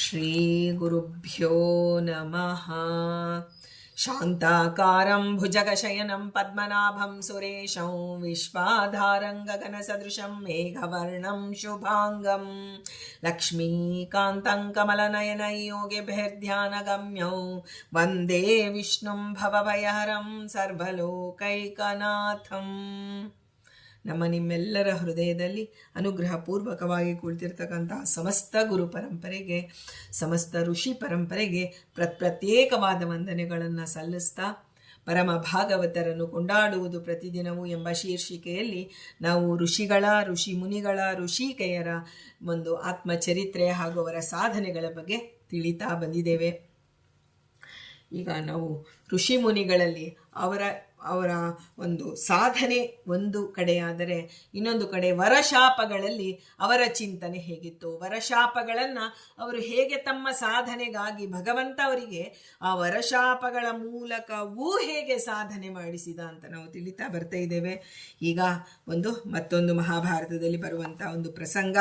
ಶ್ರೀಗುರುಭ್ಯೋ ನಮಃ. ಶಾಂತಾಕಾರಂ ಭುಜಗಶಯನಂ ಪದ್ಮನಾಭಂ ಸುರೇಶಂ ವಿಶ್ವಾಧಾರಂ ಗಗನಸದೃಶಂ ಮೇಘವರ್ಣಂ ಶುಭಾಂಗಂ ಲಕ್ಷ್ಮೀಕಾಂತಂ ಕಮಲನಯನೈ ಯೋಗಿಭಿರ್ಧ್ಯಾನಗಮ್ಯಂ ವಂದೇ ವಿಷ್ಣುಂ ಭವಭಯಹರಂ ಸರ್ವಲೋಕೈಕನಾಥಂ. ನಿಮ್ಮೆಲ್ಲರ ಹೃದಯದಲ್ಲಿ ಅನುಗ್ರಹಪೂರ್ವಕವಾಗಿ ಕುಳಿತಿರ್ತಕ್ಕಂತಹ ಸಮಸ್ತ ಗುರು ಪರಂಪರೆಗೆ, ಸಮಸ್ತ ಋಷಿ ಪರಂಪರೆಗೆ ಪ್ರತ್ಯೇಕವಾದ ವಂದನೆಗಳನ್ನು ಸಲ್ಲಿಸ್ತಾ, ಪರಮ ಭಾಗವತರನ್ನು ಕೊಂಡಾಡುವುದು ಪ್ರತಿದಿನವೂ ಎಂಬ ಶೀರ್ಷಿಕೆಯಲ್ಲಿ ನಾವು ಋಷಿ ಮುನಿಗಳ ಋಷಿಕೆಯರ ಒಂದು ಆತ್ಮಚರಿತ್ರೆ ಹಾಗೂ ಅವರ ಸಾಧನೆಗಳ ಬಗ್ಗೆ ತಿಳಿತಾ ಬಂದಿದ್ದೇವೆ. ಈಗ ನಾವು ಋಷಿ ಮುನಿಗಳಲ್ಲಿ ಅವರ ಒಂದು ಸಾಧನೆ ಒಂದು ಕಡೆಯಾದರೆ, ಇನ್ನೊಂದು ಕಡೆ ವರಶಾಪಗಳಲ್ಲಿ ಅವರ ಚಿಂತನೆ ಹೇಗಿತ್ತು, ವರಶಾಪಗಳನ್ನು ಅವರು ಹೇಗೆ ತಮ್ಮ ಸಾಧನೆಗಾಗಿ ಭಗವಂತ ಅವರಿಗೆ ಆ ವರಶಾಪಗಳ ಮೂಲಕವೂ ಹೇಗೆ ಸಾಧನೆ ಮಾಡಿಸಿದ ಅಂತ ನಾವು ತಿಳಿತಾ ಬರ್ತಾ ಇದ್ದೇವೆ. ಈಗ ಮತ್ತೊಂದು ಮಹಾಭಾರತದಲ್ಲಿ ಬರುವಂಥ ಒಂದು ಪ್ರಸಂಗ,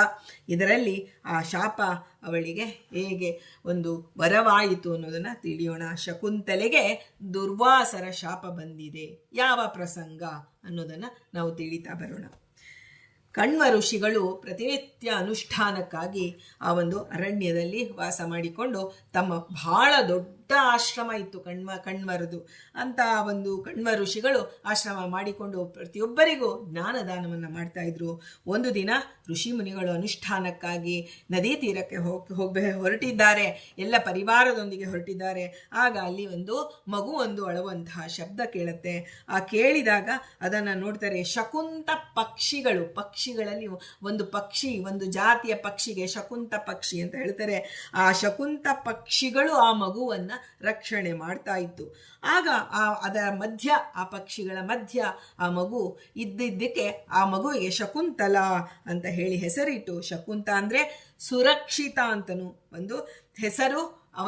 ಇದರಲ್ಲಿ ಆ ಶಾಪ ಅವಳಿಗೆ ಹೇಗೆ ಒಂದು ವರವಾಯಿತು ಅನ್ನೋದನ್ನು ತಿಳಿಯೋಣ. ಶಕುಂತಲೆಗೆ ದುರ್ವಾಸರ ಶಾಪ ಬಂದಿದೆ. ಯಾವ ಪ್ರಸಂಗ ಅನ್ನೋದನ್ನು ನಾವು ತಿಳಿತಾ ಬರೋಣ. ಕಣ್ವ ಋಷಿಗಳು ಪ್ರತಿನಿತ್ಯ ಅನುಷ್ಠಾನಕ್ಕಾಗಿ ಆ ಒಂದು ಅರಣ್ಯದಲ್ಲಿ ವಾಸ ಮಾಡಿಕೊಂಡು ತಮ್ಮ ಬಹಳ ದೊಡ್ಡ ಆಶ್ರಮ ಇತ್ತು ಕಣ್ವರದು ಅಂತ ಒಂದು ಕಣ್ವ ಋಷಿಗಳು ಆಶ್ರಮ ಮಾಡಿಕೊಂಡು ಪ್ರತಿಯೊಬ್ಬರಿಗೂ ಜ್ಞಾನದಾನವನ್ನು ಮಾಡ್ತಾ ಇದ್ರು. ಒಂದು ದಿನ ಋಷಿ ಮುನಿಗಳು ಅನುಷ್ಠಾನಕ್ಕಾಗಿ ನದಿ ತೀರಕ್ಕೆ ಹೊರಟಿದ್ದಾರೆ, ಎಲ್ಲ ಪರಿವಾರದೊಂದಿಗೆ ಹೊರಟಿದ್ದಾರೆ. ಆಗ ಅಲ್ಲಿ ಒಂದು ಅಳುವಂತಹ ಶಬ್ದ ಕೇಳುತ್ತೆ. ಆ ಕೇಳಿದಾಗ ಅದನ್ನು ನೋಡ್ತಾರೆ. ಶಕುಂತ ಪಕ್ಷಿಗಳಲ್ಲಿ ಒಂದು ಜಾತಿಯ ಪಕ್ಷಿಗೆ ಶಕುಂತ ಪಕ್ಷಿ ಅಂತ ಹೇಳ್ತಾರೆ. ಆ ಶಕುಂತ ಪಕ್ಷಿಗಳು ಆ ಮಗುವನ್ನು ರಕ್ಷಣೆ ಮಾಡ್ತಾ ಇತ್ತು. ಆಗ ಆ ಪಕ್ಷಿಗಳ ಮಧ್ಯ ಆ ಮಗು ಇದ್ದಿದ್ದಕ್ಕೆ ಆ ಮಗುವಿಗೆ ಶಕುಂತಲ ಅಂತ ಹೇಳಿ ಹೆಸರಿಟ್ಟು, ಶಕುಂತ ಅಂದರೆ ಸುರಕ್ಷಿತ ಅಂತನೂ ಒಂದು ಹೆಸರು,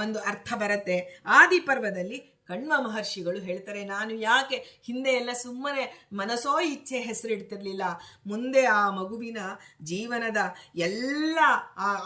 ಒಂದು ಅರ್ಥ ಬರುತ್ತೆ. ಆದಿಪರ್ವದಲ್ಲಿ ಕಣ್ವ ಮಹರ್ಷಿಗಳು ಹೇಳ್ತಾರೆ, ನಾನು ಯಾಕೆ ಹಿಂದೆ ಎಲ್ಲ ಸುಮ್ಮನೆ ಮನಸೋ ಇಚ್ಛೆ ಹೆಸರಿಡ್ತಿರ್ಲಿಲ್ಲ, ಮುಂದೆ ಆ ಮಗುವಿನ ಜೀವನದ ಎಲ್ಲ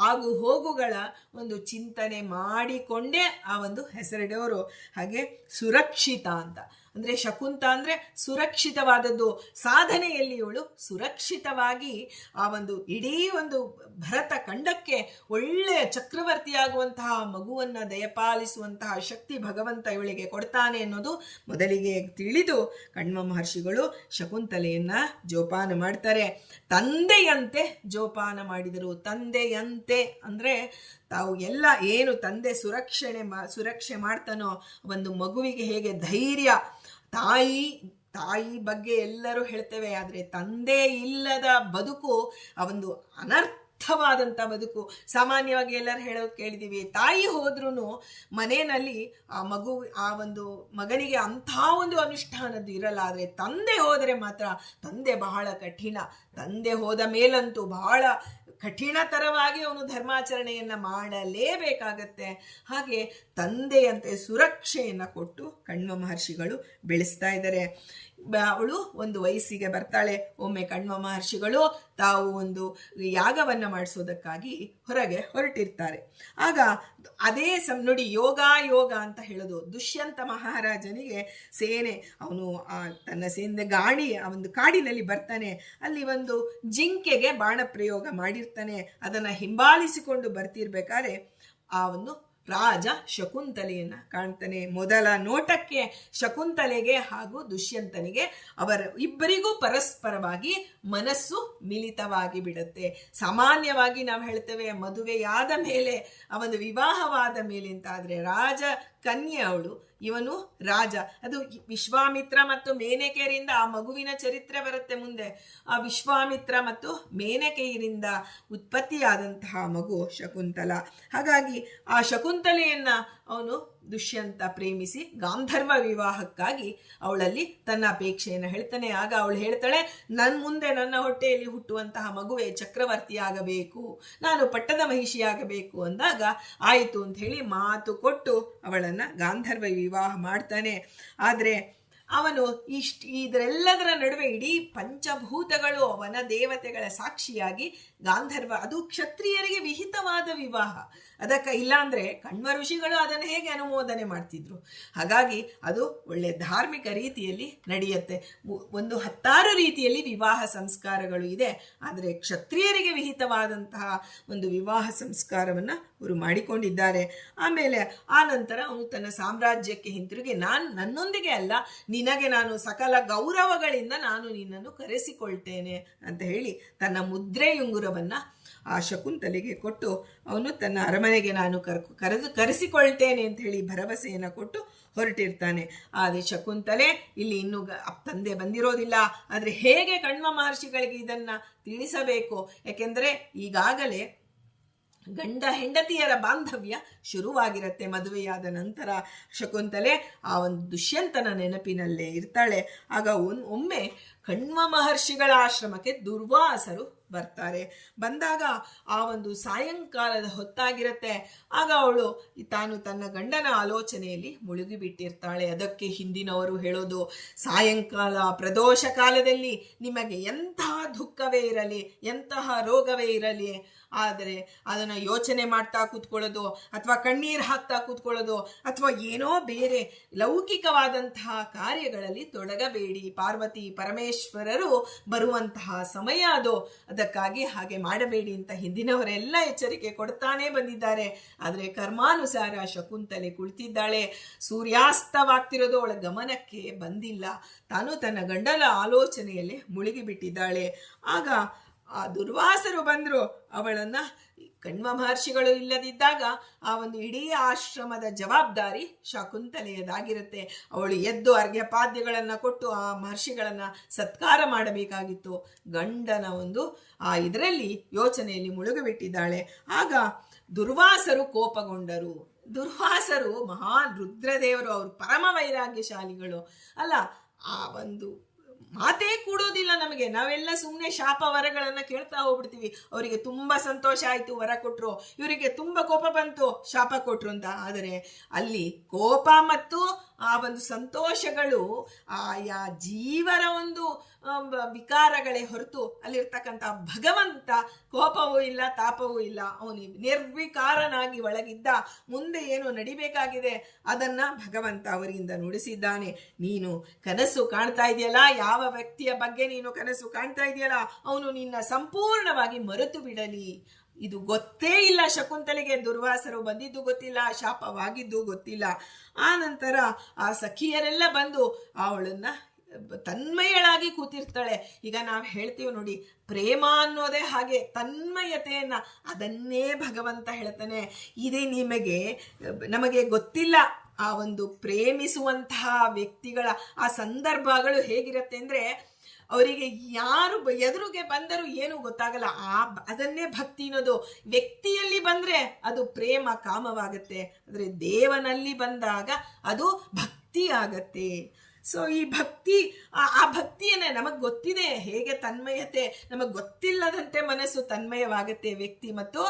ಆಗು ಹೋಗುಗಳ ಒಂದು ಚಿಂತನೆ ಮಾಡಿಕೊಂಡೇ ಆ ಒಂದು ಹೆಸರಿಡೋರು. ಹಾಗೆ ಸುರಕ್ಷಿತ ಅಂತ ಅಂದರೆ ಶಕುಂತ ಅಂದರೆ ಸುರಕ್ಷಿತವಾದದ್ದು. ಸಾಧನೆಯಲ್ಲಿ ಇವಳು ಸುರಕ್ಷಿತವಾಗಿ ಆ ಒಂದು ಇಡೀ ಒಂದು ಭರತ ಖಂಡಕ್ಕೆ ಒಳ್ಳೆಯ ಚಕ್ರವರ್ತಿಯಾಗುವಂತಹ ಮಗುವನ್ನು ದಯಪಾಲಿಸುವಂತಹ ಶಕ್ತಿ ಭಗವಂತ ಇವಳಿಗೆ ಕೊಡ್ತಾನೆ ಅನ್ನೋದು ಮೊದಲಿಗೆ ತಿಳಿದು ಕಣ್ವ ಮಹರ್ಷಿಗಳು ಶಕುಂತಲೆಯನ್ನು ಜೋಪಾನ ಮಾಡ್ತಾರೆ. ತಂದೆಯಂತೆ ಜೋಪಾನ ಮಾಡಿದರು. ತಂದೆಯಂತೆ ಅಂದರೆ ತಾವು ಎಲ್ಲ ಏನು ತಂದೆ ಸುರಕ್ಷೆ ಮಾಡ್ತಾನೋ, ಒಂದು ಮಗುವಿಗೆ ಹೇಗೆ ಧೈರ್ಯ, ತಾಯಿ ಬಗ್ಗೆ ಎಲ್ಲರೂ ಹೇಳ್ತೇವೆ, ಆದರೆ ತಂದೆ ಇಲ್ಲದ ಬದುಕು ಆ ಒಂದು ಅನರ್ಥವಾದಂಥ ಬದುಕು. ಸಾಮಾನ್ಯವಾಗಿ ಎಲ್ಲರೂ ಹೇಳೋದು ಕೇಳಿದ್ದೀವಿ, ತಾಯಿ ಹೋದ್ರೂ ಮನೆಯಲ್ಲಿ ಆ ಒಂದು ಮಗನಿಗೆ ಅಂಥ ಒಂದು ಅನುಷ್ಠಾನದ್ದು ಇರಲ್ಲ. ಆದರೆ ತಂದೆ ಹೋದರೆ ಮಾತ್ರ ತಂದೆ ಬಹಳ ಕಠಿಣ. ತಂದೆ ಹೋದ ಮೇಲಂತೂ ಬಹಳ ಕಠಿಣತರವಾಗಿ ಅವನು ಧರ್ಮಾಚರಣೆಯನ್ನು ಮಾಡಲೇಬೇಕಾಗತ್ತೆ. ಹಾಗೆ ತಂದೆಯಂತೆ ಸುರಕ್ಷೆಯನ್ನು ಕೊಟ್ಟು ಕಣ್ವ ಮಹರ್ಷಿಗಳು ಬೆಳೆಸ್ತಾ ಇದ್ದಾರೆ. ಅವಳು ಒಂದು ವಯಸ್ಸಿಗೆ ಬರ್ತಾಳೆ. ಒಮ್ಮೆ ಕಣ್ವ ಮಹರ್ಷಿಗಳು ತಾವು ಒಂದು ಯಾಗವನ್ನು ಮಾಡಿಸೋದಕ್ಕಾಗಿ ಹೊರಗೆ ಹೊರಟಿರ್ತಾರೆ. ಆಗ ಅದೇ ನೋಡಿ, ಯೋಗ ಅಂತ ಹೇಳೋದು. ದುಷ್ಯಂತ ಮಹಾರಾಜನಿಗೆ ಸೇನೆ, ಅವನು ತನ್ನ ಸೇನೆ ಆ ಒಂದು ಕಾಡಿನಲ್ಲಿ ಬರ್ತಾನೆ. ಅಲ್ಲಿ ಒಂದು ಜಿಂಕೆಗೆ ಬಾಣ ಪ್ರಯೋಗ ಮಾಡಿರ್ತಾನೆ. ಅದನ್ನು ಹಿಂಬಾಲಿಸಿಕೊಂಡು ಬರ್ತಿರ್ಬೇಕಾದ್ರೆ ಆ ಒಂದು ರಾಜ ಶಕುಂತಲೆಯನ್ನು ಕಾಣ್ತಾನೆ. ಮೊದಲ ನೋಟಕ್ಕೆ ಶಕುಂತಲೆಗೆ ಹಾಗೂ ದುಷ್ಯಂತನಿಗೆ ಇಬ್ಬರಿಗೂ ಪರಸ್ಪರವಾಗಿ ಮನಸ್ಸು ಮಿಲಿತವಾಗಿ ಬಿಡುತ್ತೆ. ಸಾಮಾನ್ಯವಾಗಿ ನಾವು ಹೇಳ್ತೇವೆ, ಮದುವೆಯಾದ ಮೇಲೆ ಆ ಒಂದು ವಿವಾಹವಾದ ಮೇಲೆ ಅಂತ. ಆದರೆ ರಾಜ ಕನ್ಯೆ ಅವಳು, ಇವನು ರಾಜ. ಅದು ವಿಶ್ವಾಮಿತ್ರ ಮತ್ತು ಮೇನಕೆಯರಿಂದ ಆ ಮಗುವಿನ ಚರಿತ್ರೆ ಬರುತ್ತೆ ಮುಂದೆ. ಆ ವಿಶ್ವಾಮಿತ್ರ ಮತ್ತು ಮೇನಕೆಯರಿಂದ ಉತ್ಪತ್ತಿಯಾದಂತಹ ಮಗು ಶಕುಂತಲ. ಹಾಗಾಗಿ ಆ ಶಕುಂತಲೆಯನ್ನು ಅವನು ದುಷ್ಯಂತ ಪ್ರೇಮಿಸಿ ಗಾಂಧರ್ವ ವಿವಾಹಕ್ಕಾಗಿ ಅವಳಲ್ಲಿ ತನ್ನ ಅಪೇಕ್ಷೆಯನ್ನು ಹೇಳ್ತಾನೆ. ಆಗ ಅವಳು ಹೇಳ್ತಾಳೆ, ಮುಂದೆ ನನ್ನ ಹೊಟ್ಟೆಯಲ್ಲಿ ಹುಟ್ಟುವಂತಹ ಮಗುವೆ ಚಕ್ರವರ್ತಿಯಾಗಬೇಕು, ನಾನು ಪಟ್ಟದ ಮಹಿಷಿಯಾಗಬೇಕು ಅಂದಾಗ ಆಯಿತು ಅಂತ ಹೇಳಿ ಮಾತು ಕೊಟ್ಟು ಅವಳನ್ನು ಗಾಂಧರ್ವ ವಿವಾಹ ಮಾಡ್ತಾನೆ. ಆದರೆ ಅವನು ಇದರೆಲ್ಲದರ ನಡುವೆ ಇಡೀ ಪಂಚಭೂತಗಳು ವನ ದೇವತೆಗಳ ಸಾಕ್ಷಿಯಾಗಿ ಗಾಂಧರ್ವ, ಅದು ಕ್ಷತ್ರಿಯರಿಗೆ ವಿಹಿತವಾದ ವಿವಾಹ. ಅದಕ್ಕೆ ಇಲ್ಲಾಂದ್ರೆ ಕಣ್ವ ಋಷಿಗಳು ಅದನ್ನು ಹೇಗೆ ಅನುಮೋದನೆ ಮಾಡ್ತಿದ್ರು? ಹಾಗಾಗಿ ಅದು ಒಳ್ಳೆ ಧಾರ್ಮಿಕ ರೀತಿಯಲ್ಲಿ ನಡೆಯುತ್ತೆ. ಒಂದು 10 ರೀತಿಯಲ್ಲಿ ವಿವಾಹ ಸಂಸ್ಕಾರಗಳು ಇದೆ, ಆದರೆ ಕ್ಷತ್ರಿಯರಿಗೆ ವಿಹಿತವಾದಂತಹ ಒಂದು ವಿವಾಹ ಸಂಸ್ಕಾರವನ್ನು ಅವರು ಮಾಡಿಕೊಂಡಿದ್ದಾರೆ. ಆಮೇಲೆ ಆ ನಂತರ ಅವನು ತನ್ನ ಸಾಮ್ರಾಜ್ಯಕ್ಕೆ ಹಿಂತಿರುಗಿ, ನನ್ನೊಂದಿಗೆ ಅಲ್ಲ, ನಿನಗೆ ನಾನು ಸಕಲ ಗೌರವಗಳಿಂದ ನಾನು ನಿನ್ನನ್ನು ಕರೆಸಿಕೊಳ್ತೇನೆ ಅಂತ ಹೇಳಿ ತನ್ನ ಮುದ್ರೆಯುಂಗುರವನ್ನ ಆ ಶಕುಂತಲೆಗೆ ಕೊಟ್ಟು ಅವನು ತನ್ನ ಅರಮನೆಗೆ ನಾನು ಕರೆಸಿಕೊಳ್ತೇನೆ ಅಂತ ಹೇಳಿ ಭರವಸೆಯನ್ನು ಕೊಟ್ಟು ಹೊರಟಿರ್ತಾನೆ. ಆದರೆ ಶಕುಂತಲೆ ಇಲ್ಲಿ ಇನ್ನೂ ತಂದೆ ಬಂದಿರೋದಿಲ್ಲ. ಆದರೆ ಹೇಗೆ ಕಣ್ವ ಮಹರ್ಷಿಗಳಿಗೆ ಇದನ್ನ ತಿಳಿಸಬೇಕು? ಯಾಕೆಂದ್ರೆ ಈಗಾಗಲೇ ಗಂಡ ಹೆಂಡತಿಯರ ಬಾಂಧವ್ಯ ಶುರುವಾಗಿರುತ್ತೆ. ಮದುವೆಯಾದ ನಂತರ ಶಕುಂತಲೆ ಆ ಒಂದು ದುಷ್ಯಂತನ ನೆನಪಿನಲ್ಲೇ ಇರ್ತಾಳೆ. ಆಗ ಒಮ್ಮೆ ಕಣ್ವ ಮಹರ್ಷಿಗಳ ಆಶ್ರಮಕ್ಕೆ ದುರ್ವಾಸರು ಬರ್ತಾರೆ. ಬಂದಾಗ ಆ ಒಂದು ಸಾಯಂಕಾಲದ ಹೊತ್ತಾಗಿರುತ್ತೆ. ಆಗ ಅವಳು ತಾನು ತನ್ನ ಗಂಡನ ಆಲೋಚನೆಯಲ್ಲಿ ಮುಳುಗಿಬಿಟ್ಟಿರ್ತಾಳೆ. ಅದಕ್ಕೆ ಹಿಂದಿನವರು ಹೇಳೋದು, ಸಾಯಂಕಾಲ ಪ್ರದೋಷ ಕಾಲದಲ್ಲಿ ನಿಮಗೆ ಎಂತಹ ದುಃಖವೇ ಇರಲಿ, ಎಂತಹ ರೋಗವೇ ಇರಲಿ, ಆದರೆ ಅದನ್ನು ಯೋಚನೆ ಮಾಡ್ತಾ ಕೂತ್ಕೊಳ್ಳೋದು ಅಥವಾ ಕಣ್ಣೀರು ಹಾಕ್ತಾ ಕೂತ್ಕೊಳ್ಳೋದು ಅಥವಾ ಏನೋ ಬೇರೆ ಲೌಕಿಕವಾದಂತಹ ಕಾರ್ಯಗಳಲ್ಲಿ ತೊಡಗಬೇಡಿ. ಪಾರ್ವತಿ ಪರಮೇಶ್ವರರು ಬರುವಂತಹ ಸಮಯ ಅದು, ಅದಕ್ಕಾಗಿ ಹಾಗೆ ಮಾಡಬೇಡಿ ಅಂತ ಹಿಂದಿನವರೆಲ್ಲ ಎಚ್ಚರಿಕೆ ಕೊಡ್ತಾನೆ ಬಂದಿದ್ದಾರೆ. ಆದರೆ ಕರ್ಮಾನುಸಾರ ಶಕುಂತಲೆ ಕುಳಿತಿದ್ದಾಳೆ. ಸೂರ್ಯಾಸ್ತವಾಗ್ತಿರೋದು ಅವಳ ಗಮನಕ್ಕೆ ಬಂದಿಲ್ಲ. ತಾನು ತನ್ನ ಗಂಡನ ಆಲೋಚನೆಯಲ್ಲಿ ಮುಳುಗಿಬಿಟ್ಟಿದ್ದಾಳೆ. ಆಗ ಆ ದುರ್ವಾಸರು ಬಂದರು. ಅವಳನ್ನ ಕಣ್ವ ಮಹರ್ಷಿಗಳು ಇಲ್ಲದಿದ್ದಾಗ ಆ ಒಂದು ಇಡೀ ಆಶ್ರಮದ ಜವಾಬ್ದಾರಿ ಶಕುಂತಲೆಯದಾಗಿರುತ್ತೆ. ಅವಳು ಎದ್ದು ಅರ್ಘ್ಯಪಾದ್ಯಗಳನ್ನು ಕೊಟ್ಟು ಆ ಮಹರ್ಷಿಗಳನ್ನ ಸತ್ಕಾರ ಮಾಡಬೇಕಾಗಿತ್ತು. ಗಂಡನ ಒಂದು ಆ ಇದರಲ್ಲಿ ಯೋಚನೆಯಲ್ಲಿ ಮುಳುಗಿಬಿಟ್ಟಿದ್ದಾಳೆ. ಆಗ ದುರ್ವಾಸರು ಕೋಪಗೊಂಡರು. ದುರ್ವಾಸರು ಮಹಾನ್ ರುದ್ರದೇವರು, ಅವರು ಪರಮ ವೈರಾಗ್ಯಶಾಲಿಗಳು ಅಲ್ಲ. ಆ ಒಂದು ಮಾತೇ ಕೂಡೋದಿಲ್ಲ ನಮಗೆ. ನಾವೆಲ್ಲ ಸುಮ್ಮನೆ ಶಾಪ ವರಗಳನ್ನು ಕೇಳ್ತಾ ಹೋಗ್ಬಿಡ್ತೀವಿ. ಅವರಿಗೆ ತುಂಬ ಸಂತೋಷ ಆಯಿತು, ವರ ಕೊಟ್ಟರು. ಇವರಿಗೆ ತುಂಬ ಕೋಪ ಬಂತು, ಶಾಪ ಕೊಟ್ಟರು ಅಂತ. ಆದರೆ ಅಲ್ಲಿ ಕೋಪ ಮತ್ತು ಆ ಒಂದು ಸಂತೋಷಗಳು ಆಯಾ ಜೀವರ ಒಂದು ವಿಕಾರಗಳೇ ಹೊರತು ಅಲ್ಲಿರ್ತಕ್ಕಂಥ ಭಗವಂತ ಕೋಪವೂ ಇಲ್ಲ, ತಾಪವೂ ಇಲ್ಲ. ಅವನು ನಿರ್ವಿಕಾರನಾಗಿ ಒಳಗಿದ್ದ. ಮುಂದೆ ಏನು ನಡಿಬೇಕಾಗಿದೆ ಅದನ್ನ ಭಗವಂತ ಅವರಿಂದ ನುಡಿಸಿದ್ದಾನೆ. ನೀನು ಕನಸು ಕಾಣ್ತಾ ಇದೆಯಲ್ಲ, ಯಾವ ವ್ಯಕ್ತಿಯ ಬಗ್ಗೆ ನೀನು ಕನಸು ಕಾಣ್ತಾ ಇದೆಯಲ್ಲ, ಅವನು ನಿನ್ನ ಸಂಪೂರ್ಣವಾಗಿ ಮರೆತು ಬಿಡಲಿ. ಇದು ಗೊತ್ತೇ ಇಲ್ಲ ಶಕುಂತಲೆಗೆ. ದುರ್ವಾಸರು ಬಂದಿದ್ದು ಗೊತ್ತಿಲ್ಲ, ಶಾಪವಾಗಿದ್ದು ಗೊತ್ತಿಲ್ಲ. ಆ ನಂತರ ಆ ಸಖಿಯರೆಲ್ಲ ಬಂದು ಅವಳನ್ನ ತನ್ಮಯಳಾಗಿ ಕೂತಿರ್ತಾಳೆ. ಈಗ ನಾವು ಹೇಳ್ತೀವಿ ನೋಡಿ, ಪ್ರೇಮ ಅನ್ನೋದೇ ಹಾಗೆ, ತನ್ಮಯತೆಯನ್ನ ಅದನ್ನೇ ಭಗವಂತ ಹೇಳ್ತಾನೆ. ಇದೇ ನಮಗೆ ಗೊತ್ತಿಲ್ಲ ಆ ಒಂದು ಪ್ರೇಮಿಸುವಂತಹ ವ್ಯಕ್ತಿಗಳ ಆ ಸಂದರ್ಭಗಳು ಹೇಗಿರುತ್ತೆ ಅಂದ್ರೆ, ಅವರಿಗೆ ಯಾರು ಎದುರಿಗೆ ಬಂದರೂ ಏನು ಗೊತ್ತಾಗಲ್ಲ. ಅದನ್ನೇ ಭಕ್ತಿ ಅನ್ನೋದು. ವ್ಯಕ್ತಿಯಲ್ಲಿ ಬಂದ್ರೆ ಅದು ಪ್ರೇಮ ಕಾಮವಾಗತ್ತೆ, ಆದರೆ ದೇವನಲ್ಲಿ ಬಂದಾಗ ಅದು ಭಕ್ತಿ ಆಗತ್ತೆ. ಸೊ ಈ ಭಕ್ತಿ, ಆ ಭಕ್ತಿಯನ್ನೇ ನಮಗೆ ಗೊತ್ತಿದೆ ಹೇಗೆ ತನ್ಮಯತೆ, ನಮಗೆ ಗೊತ್ತಿಲ್ಲದಂತೆ ಮನಸ್ಸು ತನ್ಮಯವಾಗತ್ತೆ ವ್ಯಕ್ತಿ ಮತ್ತು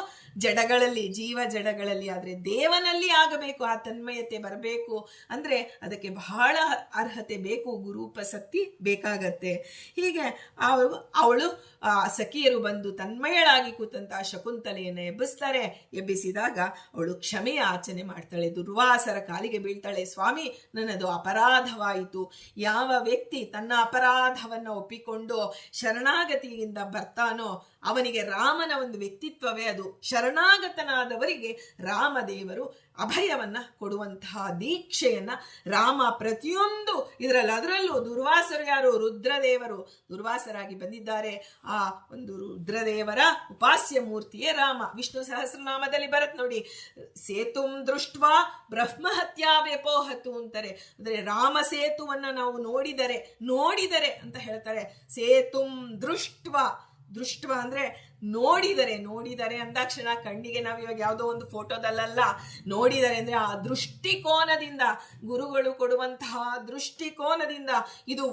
ಜಡಗಳಲ್ಲಿ, ಜೀವ ಜಡಗಳಲ್ಲಿ. ಆದರೆ ದೇವನಲ್ಲಿ ಆಗಬೇಕು, ಆ ತನ್ಮಯತೆ ಬರಬೇಕು ಅಂದ್ರೆ ಅದಕ್ಕೆ ಬಹಳ ಅರ್ಹತೆ ಬೇಕು, ಗುರೂಪಸಕ್ತಿ ಬೇಕಾಗತ್ತೆ. ಹೀಗೆ ಅವಳು ಆ ಸಖಿಯರು ಬಂದು ತನ್ಮಯಳಾಗಿ ಕೂತಂತ ಶಕುಂತಲೆಯನ್ನು ಎಬ್ಬಿಸ್ತಾರೆ. ಎಬ್ಬಿಸಿದಾಗ ಅವಳು ಕ್ಷಮೆ ಯಾಚನೆ ಮಾಡ್ತಾಳೆ. ದುರ್ವಾಸರ ಕಾಲಿಗೆ ಬೀಳ್ತಾಳೆ. ಸ್ವಾಮಿ, ನನ್ನದು ಅಪರಾಧವಾಯಿತು. ಯಾವ ವ್ಯಕ್ತಿ ತನ್ನ ಅಪರಾಧವನ್ನು ಒಪ್ಪಿಕೊಂಡು ಶರಣಾಗತಿಯಿಂದ ಬರ್ತಾನೋ ಅವನಿಗೆ ರಾಮನ ಒಂದು ವ್ಯಕ್ತಿತ್ವವೇ ಅದು. ಶರಣಾಗತನಾದವರಿಗೆ ರಾಮದೇವರು ಅಭಯವನ್ನ ಕೊಡುವಂತಹ ದೀಕ್ಷೆಯನ್ನ ರಾಮ ಪ್ರತಿಯೊಂದು ಇದರಲ್ಲಿ, ಅದರಲ್ಲೂ ದುರ್ವಾಸರು ಯಾರು? ರುದ್ರದೇವರು ದುರ್ವಾಸರಾಗಿ ಬಂದಿದ್ದಾರೆ. ಆ ಒಂದು ರುದ್ರದೇವರ ಉಪಾಸ್ಯ ಮೂರ್ತಿಯೇ ರಾಮ. ವಿಷ್ಣು ಸಹಸ್ರನಾಮದಲ್ಲಿ ಬರತ್ ನೋಡಿ, ಸೇತುಂ ದೃಷ್ಟ್ವಾ ಬ್ರಹ್ಮಹತ್ಯಾ ವ್ಯಪೋಹತು ಅಂತಾರೆ. ಅಂದ್ರೆ ರಾಮ ಸೇತುವನ್ನ ನಾವು ನೋಡಿದರೆ ಅಂತ ಹೇಳ್ತಾರೆ. ಸೇತುಂ ದೃಷ್ಟ್ವಾ ಅಂದ್ರೆ ನೋಡಿದರೆ ಅಂದಾಕ್ಷಣ ಕಣ್ಣಿಗೆ ನಾವು ಇವಾಗ ಯಾವುದೋ ಒಂದು ಫೋಟೋದಲ್ಲ, ನೋಡಿದರೆ ಅಂದ್ರೆ ಆ ದೃಷ್ಟಿಕೋನದಿಂದ, ಗುರುಗಳು ಕೊಡುವಂತಹ ದೃಷ್ಟಿಕೋನದಿಂದ, ಇದು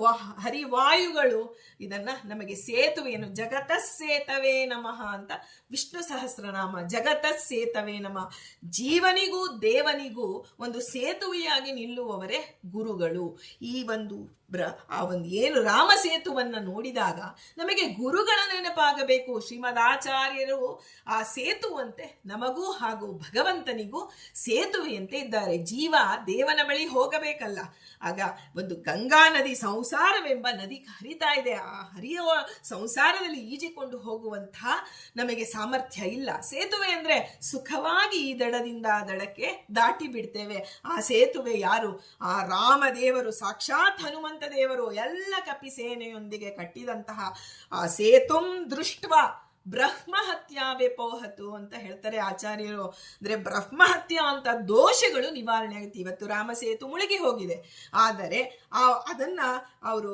ಹರಿವಾಯುಗಳು ಇದನ್ನ ನಮಗೆ ಸೇತುವೆಯನ್ನು, ಜಗತಸ್ಸೇತವೇ ನಮಃ ಅಂತ ವಿಷ್ಣು ಸಹಸ್ರನಾಮ, ಜಗತಸ್ಸೇತವೇ ನಮಃ. ಜೀವನಿಗೂ ದೇವನಿಗೂ ಒಂದು ಸೇತುವೆಯಾಗಿ ನಿಲ್ಲುವವರೇ ಗುರುಗಳು. ಈ ಒಂದು ಆ ಒಂದು ಏನು ರಾಮ ಸೇತುವನ್ನ ನೋಡಿದಾಗ ನಮಗೆ ಗುರುಗಳ ನೆನಪಾಗಬೇಕು. ಶ್ರೀಮದ್ ಆಚಾರ್ಯರು ಆ ಸೇತುವಂತೆ ನಮಗೂ ಹಾಗೂ ಭಗವಂತನಿಗೂ ಸೇತುವೆಯಂತೆ ಇದ್ದಾರೆ. ಜೀವ ದೇವನ ಬಳಿ ಹೋಗಬೇಕಲ್ಲ, ಆಗ ಒಂದು ಗಂಗಾ ನದಿ, ಸಂಸಾರವೆಂಬ ನದಿ ಹರಿತಾ ಇದೆ. ಆ ಹರಿಯುವ ಸಂಸಾರದಲ್ಲಿ ಈಜಿಕೊಂಡು ಹೋಗುವಂತಹ ನಮಗೆ ಸಾಮರ್ಥ್ಯ ಇಲ್ಲ. ಸೇತುವೆ ಅಂದ್ರೆ ಸುಖವಾಗಿ ಈ ದಡದಿಂದ ಆ ದಡಕ್ಕೆ ದಾಟಿ ಬಿಡ್ತೇವೆ. ಆ ಸೇತುವೆ ಯಾರು? ಆ ರಾಮದೇವರು, ಸಾಕ್ಷಾತ್ ಹನುಮಂತ ದೇವರು ಎಲ್ಲ ಕಪಿಸೇನೆಯೊಂದಿಗೆ ಕಟ್ಟಿದಂತಹ ಆ ಸೇತುಂ ದೃಷ್ಟ ಬ್ರಹ್ಮಹತ್ಯ ವ್ಯಪೋಹತು ಅಂತ ಹೇಳ್ತಾರೆ ಆಚಾರ್ಯರು. ಅಂದ್ರೆ ಬ್ರಹ್ಮಹತ್ಯ ಅಂತ ದೋಷಗಳು ನಿವಾರಣೆ ಆಗುತ್ತೆ. ಇವತ್ತು ರಾಮ ಸೇತು ಮುಳುಗಿ ಹೋಗಿದೆ, ಆದರೆ ಅದನ್ನ ಅವರು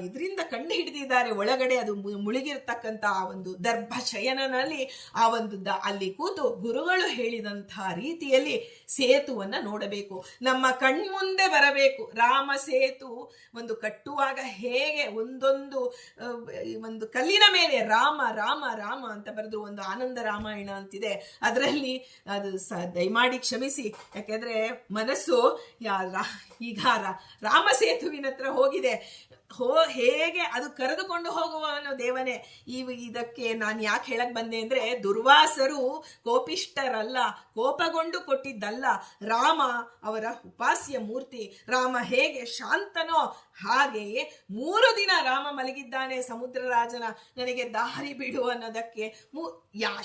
ಇದರಿಂದ ಕಂಡು ಹಿಡಿದಿದ್ದಾರೆ. ಒಳಗಡೆ ಅದು ಮುಳುಗಿರ್ತಕ್ಕಂಥ ಆ ಒಂದು ದರ್ಭ ಶಯನನಲ್ಲಿ ಆ ಒಂದು ಅಲ್ಲಿ ಕೂತು ಗುರುಗಳು ಹೇಳಿದಂತಹ ರೀತಿಯಲ್ಲಿ ಸೇತುವನ್ನ ನೋಡಬೇಕು, ನಮ್ಮ ಕಣ್ಮುಂದೆ ಬರಬೇಕು. ರಾಮ ಸೇತು ಒಂದು ಕಟ್ಟುವಾಗ ಹೇಗೆ ಒಂದು ಕಲ್ಲಿನ ಮೇಲೆ ರಾಮ ರಾಮ ರಾಮ ಅಂತ ಬರೆದು ಒಂದು ಆನಂದ ರಾಮಾಯಣ ಅಂತಿದೆ, ಅದರಲ್ಲಿ ಅದು ದಯಮಾಡಿ ಕ್ಷಮಿಸಿ, ಯಾಕೆಂದ್ರೆ ಮನಸ್ಸು ಈಗ ರಾಮ ಸೇತುವಿನ ಹತ್ರ ಹೋಗಿದೆ. ಹೇಗೆ ಅದು ಕರೆದುಕೊಂಡು ಹೋಗುವವನು ದೇವನೇ. ಇದಕ್ಕೆ ನಾನು ಯಾಕೆ ಹೇಳಕ್ ಬಂದೆ ಅಂದ್ರೆ, ದುರ್ವಾಸರು ಕೋಪಿಷ್ಟರಲ್ಲ, ಕೋಪಗೊಂಡು ಕೊಟ್ಟಿದ್ದಲ್ಲ. ರಾಮ ಅವರ ಉಪಾಸ್ಯ ಮೂರ್ತಿ. ರಾಮ ಹೇಗೆ ಶಾಂತನೋ ಹಾಗೆಯೇ 3 ದಿನ ರಾಮ ಮಲಗಿದ್ದಾನೆ ಸಮುದ್ರ ರಾಜನ, ನನಗೆ ದಾರಿ ಬಿಡು ಅನ್ನೋದಕ್ಕೆ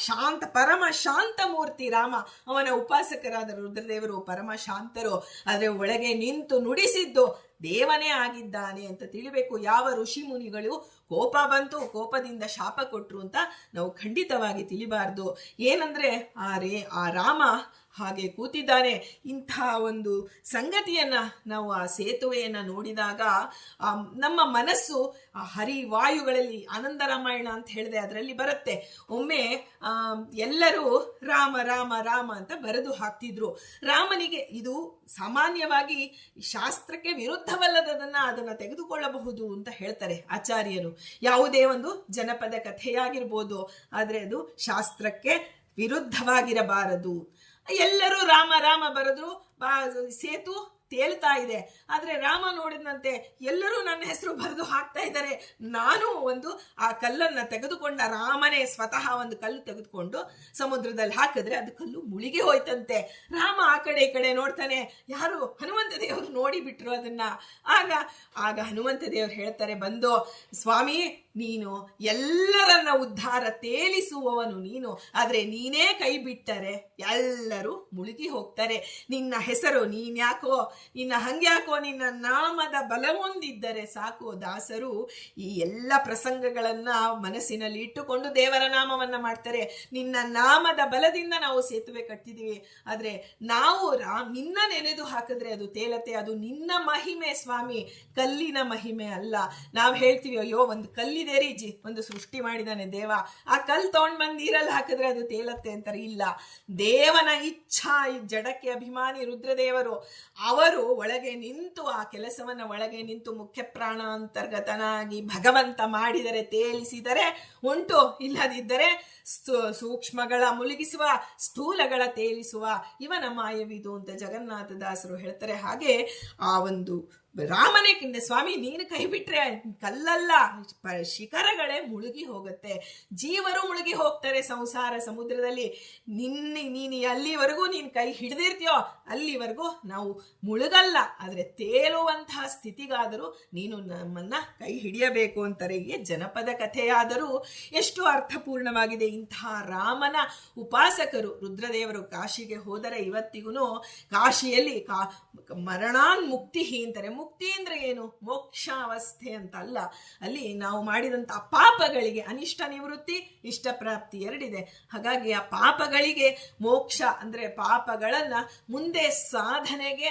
ಶಾಂತ, ಪರಮ ಶಾಂತ ಮೂರ್ತಿ ರಾಮ. ಅವನ ಉಪಾಸಕರಾದ ರುದ್ರದೇವರು ಪರಮ ಶಾಂತರು, ಆದ್ರೆ ಒಳಗೆ ನಿಂತು ನುಡಿಸಿದ್ದು ದೇವನೇ ಆಗಿದ್ದಾನೆ ಅಂತ ತಿಳಿಬೇಕು. ಯಾವ ಋಷಿ ಮುನಿಗಳು ಕೋಪ ಬಂತು, ಕೋಪದಿಂದ ಶಾಪ ಕೊಟ್ರು ಅಂತ ನಾವು ಖಂಡಿತವಾಗಿ ತಿಳಿಬಾರ್ದು. ಏನಂದ್ರೆ ಆ ರಾಮ ಹಾಗೆ ಕೂತಿದ್ದಾನೆ. ಇಂಥ ಒಂದು ಸಂಗತಿಯನ್ನ ನಾವು ಆ ಸೇತುವೆಯನ್ನ ನೋಡಿದಾಗ ನಮ್ಮ ಮನಸ್ಸು ಆ ಹರಿವಾಯುಗಳಲ್ಲಿ, ಆನಂದ ರಾಮಾಯಣ ಅಂತ ಹೇಳಿದೆ ಅದರಲ್ಲಿ ಬರುತ್ತೆ. ಒಮ್ಮೆ ಎಲ್ಲರೂ ರಾಮ ರಾಮ ರಾಮ ಅಂತ ಬರೆದು ಹಾಕ್ತಿದ್ರು. ರಾಮನಿಗೆ ಇದು ಸಾಮಾನ್ಯವಾಗಿ ಶಾಸ್ತ್ರಕ್ಕೆ ವಿರುದ್ಧವಲ್ಲದನ್ನ ಅದನ್ನ ತೆಗೆದುಕೊಳ್ಳಬಹುದು ಅಂತ ಹೇಳ್ತಾರೆ ಆಚಾರ್ಯರು. ಯಾವುದೇ ಒಂದು ಜನಪದ ಕಥೆಯಾಗಿರ್ಬೋದು, ಆದ್ರೆ ಅದು ಶಾಸ್ತ್ರಕ್ಕೆ ವಿರುದ್ಧವಾಗಿರಬಾರದು. ಎಲ್ಲರೂ ರಾಮ ರಾಮ ಬರೆದ್ರು, ಸೇತು ತೇಲ್ತಾ ಇದೆ. ಆದ್ರೆ ರಾಮ ನೋಡಿದಂತೆ ಎಲ್ಲರೂ ನನ್ನ ಹೆಸರು ಬರೆದು ಹಾಕ್ತಾ ಇದ್ದಾರೆ, ನಾನು ಆ ಕಲ್ಲನ್ನ ತೆಗೆದುಕೊಂಡ, ರಾಮನೇ ಸ್ವತಃ ಒಂದು ಕಲ್ಲು ತೆಗೆದುಕೊಂಡು ಸಮುದ್ರದಲ್ಲಿ ಹಾಕಿದ್ರೆ ಅದು ಕಲ್ಲು ಮುಳುಗಿ ಹೋಯ್ತಂತೆ. ರಾಮ ಆ ಕಡೆ ಈ ಕಡೆ ನೋಡ್ತಾನೆ, ಯಾರು ಹನುಮಂತ ದೇವರು ನೋಡಿ ಬಿಟ್ರು ಅದನ್ನ. ಆಗ ಹನುಮಂತ ದೇವರು ಹೇಳ್ತಾರೆ ಬಂದು, ಸ್ವಾಮಿ ನೀನು ಎಲ್ಲರನ್ನ ಉದ್ಧಾರ ತೇಲಿಸುವವನು ನೀನು, ಆದ್ರೆ ನೀನೇ ಕೈ ಬಿಟ್ಟರೆ ಎಲ್ಲರೂ ಮುಳುಗಿ ಹೋಗ್ತಾರೆ. ನಿನ್ನ ಹೆಸರು ನೀನ್ಯಾಕೋ, ನಿನ್ನ ಹಂಗ್ಯಾಕೋ, ನಿನ್ನ ನಾಮದ ಬಲವೊಂದಿದ್ದರೆ ಸಾಕು. ದಾಸರು ಈ ಎಲ್ಲ ಪ್ರಸಂಗಗಳನ್ನ ಮನಸ್ಸಿನಲ್ಲಿ ಇಟ್ಟುಕೊಂಡು ದೇವರ ನಾಮವನ್ನ ಮಾಡ್ತಾರೆ. ನಿನ್ನ ನಾಮದ ಬಲದಿಂದ ನಾವು ಸೇತುವೆ ಕಟ್ಟಿದೀವಿ, ಆದ್ರೆ ನಾವು ನಿನ್ನ ನೆನೆದು ಹಾಕಿದ್ರೆ ಅದು ತೇಲತೆ. ಅದು ನಿನ್ನ ಮಹಿಮೆ ಸ್ವಾಮಿ, ಕಲ್ಲಿನ ಮಹಿಮೆ ಅಲ್ಲ. ನಾವು ಹೇಳ್ತೀವಿ ಅಯ್ಯೋ ಒಂದು ಕಲ್ಲಿದೆ ರೀಜಿ, ಒಂದು ಸೃಷ್ಟಿ ಮಾಡಿದಾನೆ ದೇವ, ಆ ಕಲ್ ತಗೊಂಡ್ ಬಂದು ನೀರಲ್ಲಿ ಹಾಕಿದ್ರೆ ಅದು ತೇಲತ್ತೆ ಅಂತಾರೆ. ಇಲ್ಲ, ದೇವನ ಇಚ್ಛಾ. ಈ ಜಡಕ್ಕೆ ಅಭಿಮಾನಿ ರುದ್ರದೇವರು ಅವರು ಒಳಗೆ ನಿಂತು ಆ ಕೆಲಸವನ್ನ ಒಳಗೆ ನಿಂತು ಮುಖ್ಯ ಪ್ರಾಣ ಅಂತರ್ಗತನಾಗಿ ಭಗವಂತ ಮಾಡಿದರೆ ತೇಲಿಸಿದರೆ ಉಂಟು, ಇಲ್ಲದಿದ್ದರೆ ಸೂಕ್ಷ್ಮಗಳ ಮುಳುಗಿಸುವ, ಸ್ಥೂಲಗಳ ತೇಲಿಸುವ ಇವನ ಮಾಯವಿದು ಅಂತ ಜಗನ್ನಾಥ ದಾಸರು ಹೇಳ್ತಾರೆ. ಹಾಗೆ ಆ ಒಂದು ರಾಮನೇ ಸ್ವಾಮಿ ನೀನು ಕೈ ಬಿಟ್ರೆ ಕಲ್ಲಲ್ಲ, ಶಿಖರಗಳೇ ಮುಳುಗಿ ಹೋಗುತ್ತೆ, ಜೀವರು ಮುಳುಗಿ ಹೋಗ್ತಾರೆ ಸಂಸಾರ ಸಮುದ್ರದಲ್ಲಿ. ನೀನು ಅಲ್ಲಿವರೆಗೂ ನೀನು ಕೈ ಹಿಡಿದಿರ್ತೀಯೋ ಅಲ್ಲಿವರೆಗೂ ನಾವು ಮುಳುಗಲ್ಲ, ಆದ್ರೆ ತೇಲುವಂತಹ ಸ್ಥಿತಿಗಾದರೂ ನೀನು ನಮ್ಮನ್ನ ಕೈ ಹಿಡಿಯಬೇಕು ಅಂತಾರೆ. ಹೀಗೆ ಜನಪದ ಕಥೆಯಾದರೂ ಎಷ್ಟು ಅರ್ಥಪೂರ್ಣವಾಗಿದೆ. ಇಂತಹ ರಾಮನ ಉಪಾಸಕರು ರುದ್ರದೇವರು ಕಾಶಿಗೆ ಹೋದರೆ ಇವತ್ತಿಗೂ ಕಾಶಿಯಲ್ಲಿ ಮರಣಾನ್ ಮುಕ್ತಿ ಅಂತಾರೆ. ಮುಕ್ತಿ ಅಂದ್ರೆ ಏನು? ಮೋಕ್ಷ ಅವಸ್ಥೆ ಅಂತ ಅಲ್ಲ. ಅಲ್ಲಿ ನಾವು ಮಾಡಿದಂತ ಪಾಪಗಳಿಗೆ ಅನಿಷ್ಟ ನಿವೃತ್ತಿ, ಇಷ್ಟ ಪ್ರಾಪ್ತಿ ಎರಡಿದೆ. ಹಾಗಾಗಿ ಆ ಪಾಪಗಳಿಗೆ ಮೋಕ್ಷ ಅಂದ್ರೆ ಪಾಪಗಳನ್ನ ಮುಂದೆ ಸಾಧನೆಗೆ